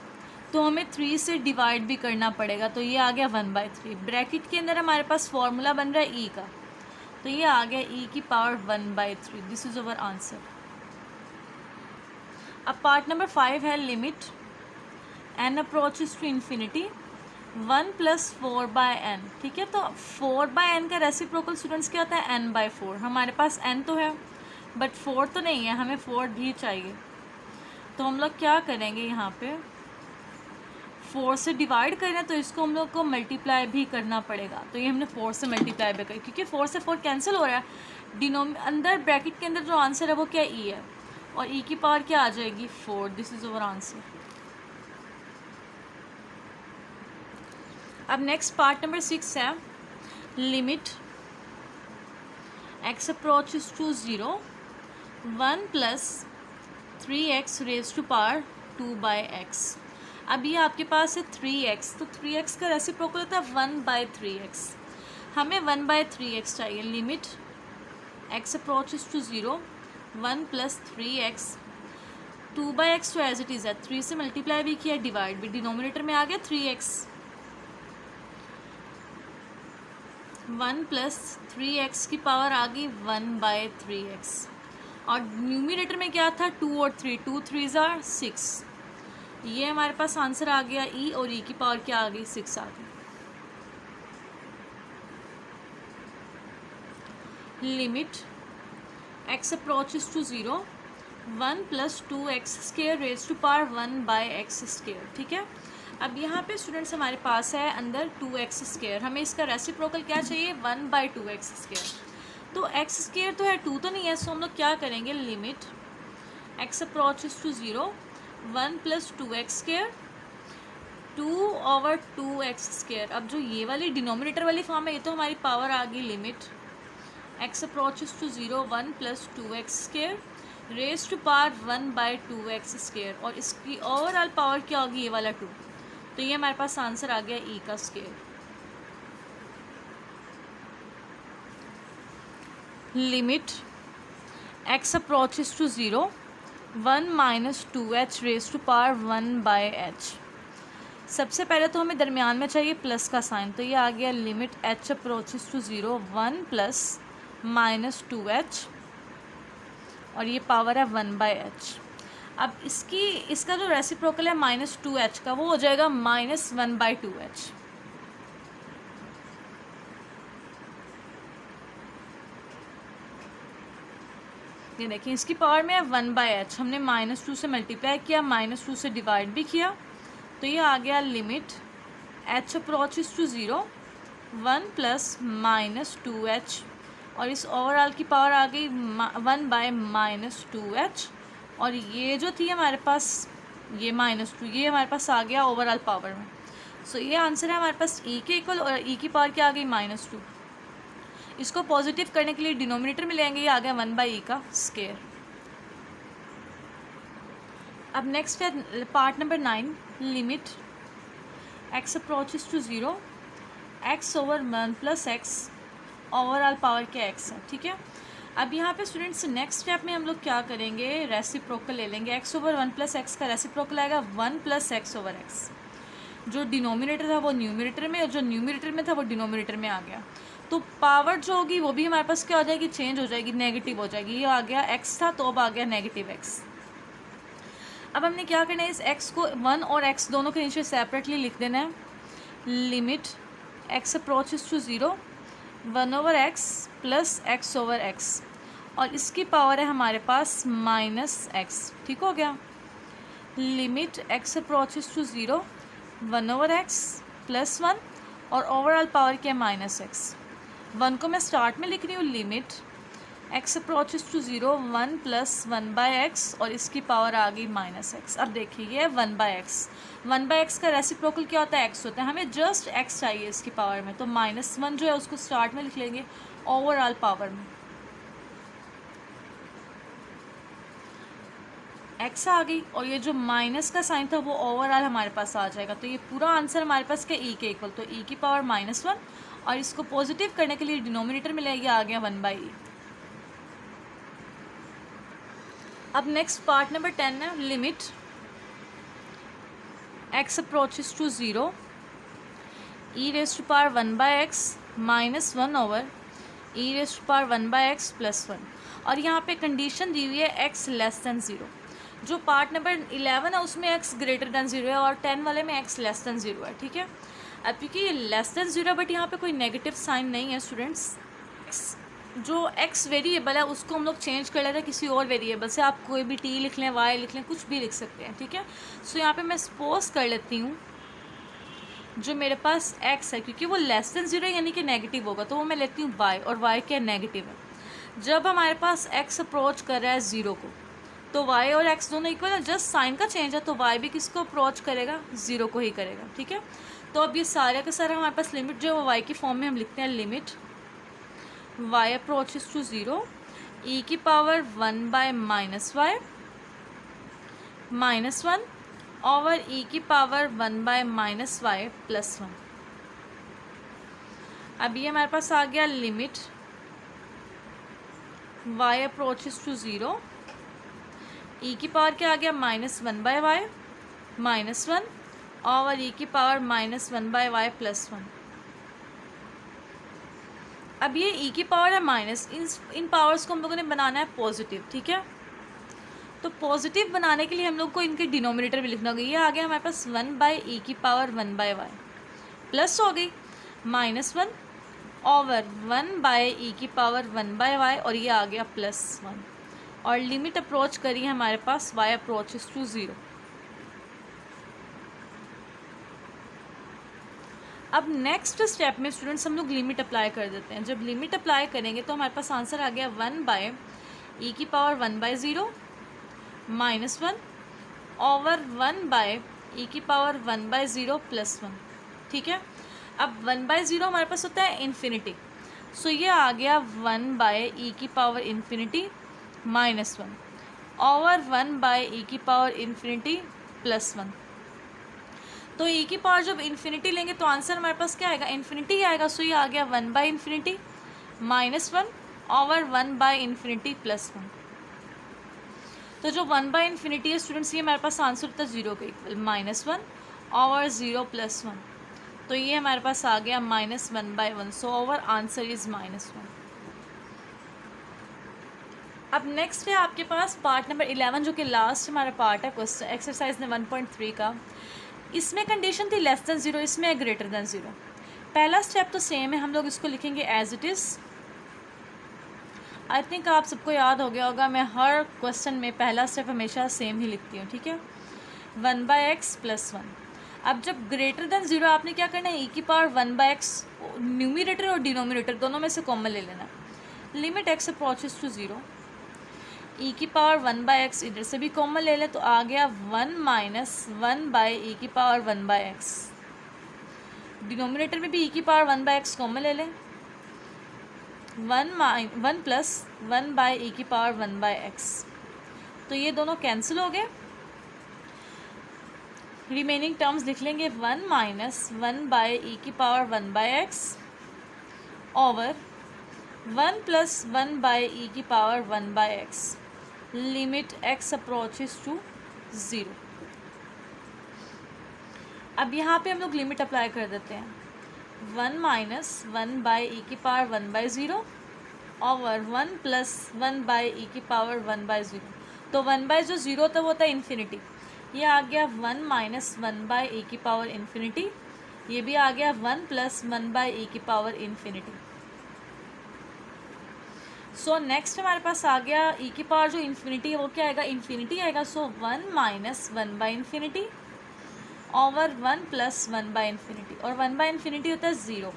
A: तो हमें 3 से डिवाइड भी करना पड़ेगा, तो ये आ गया 1/3। ब्रैकेट के अंदर हमारे पास फॉर्मूला बन रहा है e का, तो ये आ गया e की power 1/3, this is our answer. अब पार्ट नंबर 5 है limit n approaches to infinity 1 + 4/n, ठीक है। तो 4/n का रेसिप्रोकल स्टूडेंट्स क्या होता है, n/4। हमारे पास n तो है बट 4 तो नहीं है, हमें 4 भी चाहिए। तो हम लोग क्या करेंगे, यहाँ पे 4 से डिवाइड करें तो इसको हम लोग को मल्टीप्लाई भी करना पड़ेगा। तो ये हमने 4 से मल्टीप्लाई भी करें, क्योंकि 4 से 4 कैंसिल हो रहा है। अंदर ब्रैकेट के अंदर जो आंसर है वो क्या ई है, और ई की पावर क्या आ जाएगी 4। This is our answer. अब नेक्स्ट पार्ट नंबर 6 है limit x approaches to 0 1 + 3x raise to power 2/x। अब ये आपके पास है 3x, तो 3x का रेसिप्रोकल होता है 1/3x। हमें 1/3x चाहिए। Limit x approaches to 0 1 + 3x 2/x, तो एज इट इज़ है। 3 से मल्टीप्लाई भी किया, डिवाइड भी, डिनोमिनेटर में आ गया 3x। 1 + 3x की पावर आ गई 1/3x, और न्यूमिनेटर में क्या था 2 और 3, 2 3 = 6। ये हमारे पास आंसर आ गया ई, और ई की पावर क्या आ गई 6 आ गई। Limit x approaches to 0 1 + 2x² raise to power 1/x², ठीक है। अब यहाँ पे स्टूडेंट्स हमारे पास है अंदर 2x², हमें इसका रेसिप्रोकल क्या चाहिए 1/2x²। तो x² तो है, 2 तो नहीं है, सो हम लोग क्या करेंगे, limit x approaches to 0 1 + 2x² 2/2x²। अब जो ये वाली डिनोमिनेटर वाली फॉर्म है, ये तो हमारी पावर आ गई limit x approaches to 0 1 + 2x² raise to power 1/2x², और इसकी ओवरऑल पावर क्या होगी, ये वाला 2। तो ये हमारे पास आंसर आ गया ई का square. Limit x approaches to 0 1 - 2h raise to power 1/h। सबसे पहले तो हमें दरमियान में चाहिए प्लस का साइन, तो ये आ गया limit h approaches to 0 1 + -2h, और ये पावर है 1/h। अब इसका जो रेसिप्रोकल है -2h का, वो हो जाएगा -1/2h। ये देखिए इसकी पावर में है 1/h, हमने -2 से मल्टीप्लाई किया, -2 से डिवाइड भी किया, तो ये आ गया limit h approaches to 0 1 + -2h, और इस ओवरऑल की पावर आ गई 1/-2h, और ये जो थी हमारे पास ये -2, ये हमारे पास आ गया ओवरऑल पावर में। सो ये आंसर है हमारे पास e के इक्वल, और e की पावर क्या आ गई -2। इसको पॉजिटिव करने के लिए डिनोमिनेटर में ले आएंगे, ये आ गया 1/e का स्क्वायर। अब नेक्स्ट है part number 9 limit x approaches to 0 x/1 + x overall power क्या x है, ठीक है। अब यहाँ पे स्टूडेंट्स नेक्स्ट स्टेप में हम लोग क्या करेंगे, रेसिप्रोकल ले लेंगे। x/1 + x का रेसिप्रोकल आएगा 1 + x/x। जो डिनोमिनेटर था वो न्यूमिनेटर में, और जो न्यूमिनेटर में था वो डिनोमिनेटर में आ गया। तो पावर जो होगी वो भी हमारे पास क्या हो जाएगी, चेंज हो जाएगी, नेगेटिव हो जाएगी। ये आ गया x था, तो अब आ गया -x। अब हमने क्या करना है, इस x को 1 और x दोनों के नीचे सेपरेटली लिख देना है। Limit x approaches to 0 1/x + x/x, और इसकी पावर है हमारे पास -x, ठीक हो गया। Limit x approaches to 0 1/x + 1, और ओवरऑल पावर क्या है -x। 1 को मैं स्टार्ट में लिख रही हूँ, limit x approaches to 0 1 + 1/x, और इसकी पावर आ गई -x। अब देखिए ये 1/x, 1/x का रेसिप्रोकल क्या होता है, x होता है। हमें जस्ट x चाहिए इसकी पावर में, तो -1 जो है उसको स्टार्ट में लिख लेंगे ओवरऑल पावर में। x आ गई, और ये जो माइनस का साइन था वो ओवरऑल हमारे पास आ जाएगा। तो ये पूरा आंसर हमारे पास क्या e के इक्वल, तो e की पावर -1, और इसको पॉजिटिव करने के लिए डिनोमिनेटर में ले आ गया 1/e। अब नेक्स्ट पार्ट नंबर 10 है limit x approaches to 0 e⁻1/x -1/e⁻1/x + 1, और यहाँ पे कंडीशन दी हुई है x <0। जो पार्ट नंबर 11 है उसमें x ग्रेटर दैन 0 है और 10 वाले में x लेस दैन 0 है, ठीक है। अब क्योंकि ये लेस दैन 0 बट यहाँ पे कोई नेगेटिव साइन नहीं है स्टूडेंट्स, जो x वेरिएबल है उसको हम लोग चेंज कर लेते हैं किसी और वेरिएबल से। आप कोई भी t लिख लें, y लिख लें, कुछ भी लिख सकते हैं, ठीक है। सो यहाँ पे मैं सपोज कर लेती हूँ जो मेरे पास x है, क्योंकि वो लेस दैन 0 यानी कि नेगेटिव होगा, तो वो मैं लेती हूँ y, और y क्या नेगेटिव है। जब हमारे पास x अप्रोच कर रहा है 0 को, तो y और x दोनों इक्वल है, जस्ट साइन का चेंज है, तो y भी किसको अप्रोच करेगा, 0 को ही करेगा, ठीक है। तो अब ये सारे का सारा हमारे पास लिमिट जो है वो y की फॉर्म में हम लिखते हैं, limit y approaches to 0 e की power 1 by minus y minus 1 over e की power 1 by minus y plus 1। अब ये हमारे पास आ गया limit y approaches to 0 e की पावर क्या आ गया, minus 1 by y minus 1 over e की power minus 1 by y plus 1। अब ये e की पावर है माइनस, इन पावर्स को हम लोगों ने बनाना है पॉजिटिव, ठीक है। तो पॉजिटिव बनाने के लिए हम लोग को इनके डिनोमिनेटर भी लिखना होगा। ये आ गया हमारे पास 1 बाय ई की पावर 1 बाय वाई प्लस हो गई माइनस 1 ओवर 1 बाय ई की पावर 1 बाय वाई, और ये आ गया प्लस 1, और लिमिट अप्रोच करी है हमारे पास y अप्रोचेस टू 0। अब नेक्स्ट स्टेप में स्टूडेंट्स हम लोग लिमिट अप्लाई कर देते हैं। जब लिमिट अप्लाई करेंगे तो हमारे पास आंसर आ गया 1 बाय ई की power 1 by 0 minus 1 over 1 by E की पावर 1 बाय 0 प्लस 1, ठीक है। अब 1 बाय 0 हमारे पास होता है इन्फिनिटी, सो ये आ गया 1 बाय ई की power infinity minus 1 over 1 by E की पावर इन्फिनिटी प्लस 1। तो ई की पावर जब इन्फिनिटी लेंगे तो आंसर हमारे पास क्या आएगा, इन्फिनिटी ही आएगा। सो ये आ गया 1 by infinity minus 1 over 1 by infinity plus 1। तो जो 1 बाय इन्फिनिटी है स्टूडेंट्स, ये हमारे पास आंसर होता है 0 के इक्वल, माइनस 1 ओवर 0 प्लस 1। तो ये हमारे पास आ गया minus 1 by 1, so over answer is minus 1। अब नेक्स्ट है आपके पास पार्ट नंबर 11 जो कि लास्ट हमारा पार्ट है क्वेश्चन एक्सरसाइज ने 1.3 का। इसमें कंडीशन थी लेस दैन 0, इसमें है ग्रेटर दैन 0। पहला स्टेप तो सेम है, हम लोग इसको लिखेंगे as it is. I think आप सबको याद हो गया होगा, मैं हर क्वेश्चन में पहला स्टेप हमेशा सेम ही लिखती हूँ, ठीक है। 1 बाय एक्स प्लस 1। अब जब ग्रेटर दैन 0 आपने क्या करना है, ई की पावर 1 बाय एक्स, न्यूमिनेटर और डिनोमिनेटर दोनों में से कॉमन ले लेना। लिमिट एक्स अप्रोचेस टू 0, ई की पावर 1 बाय एक्स इधर से भी कॉमन ले लें, तो आ गया 1 माइनस 1 बाय ई की पावर 1 बाय एक्स। डिनोमिनेटर में भी ई की पावर 1 बाय एक्स कॉमन ले लें, 1 प्लस 1 बाय ई की पावर 1 बाय एक्स। तो ये दोनों कैंसिल हो गए, रिमेनिंग टर्म्स लिख लेंगे 1 माइनस 1 बाय ई की power 1 by x over 1 plus 1 by E की power 1 by x. Limit x approaches to 0। अब यहाँ पे हम लोग लिमिट अप्लाई कर देते हैं, 1 माइनस 1 बाय ई की power 1 by 0 over 1 plus 1 by E की पावर 1 बाय 0। तो 1 बाय जो 0 था वो होता है इन्फिनिटी, ये आ गया 1 माइनस 1 बाय ई की पावर इन्फिनिटी, ये भी आ गया 1 प्लस 1 बाय ई की पावर इन्फिनिटी। सो नेक्स्ट हमारे पास आ गया ई की पावर जो इन्फिनिटी है वो क्या आएगा, इन्फिनिटी आएगा। सो 1 minus 1 by infinity over 1 plus 1 by infinity, और 1 बाय इन्फिनिटी होता है 0,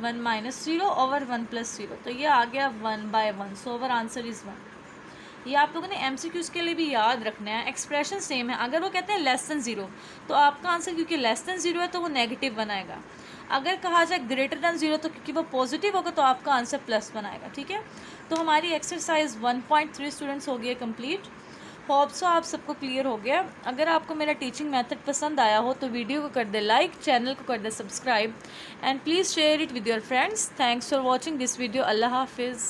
A: 1 माइनस 0 ओवर 1 प्लस 0, तो ये आ गया 1 by 1। So over answer is 1। ये आप लोगों ने MCQs के लिए भी याद रखना है, एक्सप्रेशन सेम है। अगर वो कहते हैं लेस दैन 0 तो आपका आंसर, क्योंकि लेस दैन 0 है तो वो नेगेटिव बनाएगा। अगर कहा जाए ग्रेटर दैन 0 तो क्योंकि वो पॉजिटिव होगा तो आपका आंसर प्लस बनाएगा, ठीक है। तो हमारी एक्सरसाइज 1.3 स्टूडेंट्स हो गई है कंप्लीट। होप सो आप सबको क्लियर हो गया। अगर आपको मेरा टीचिंग मेथड पसंद आया हो तो वीडियो को कर दे लाइक, चैनल को कर दे subscribe, and please share it with your friends. Thanks for watching this video. अल्लाह हाफिज़।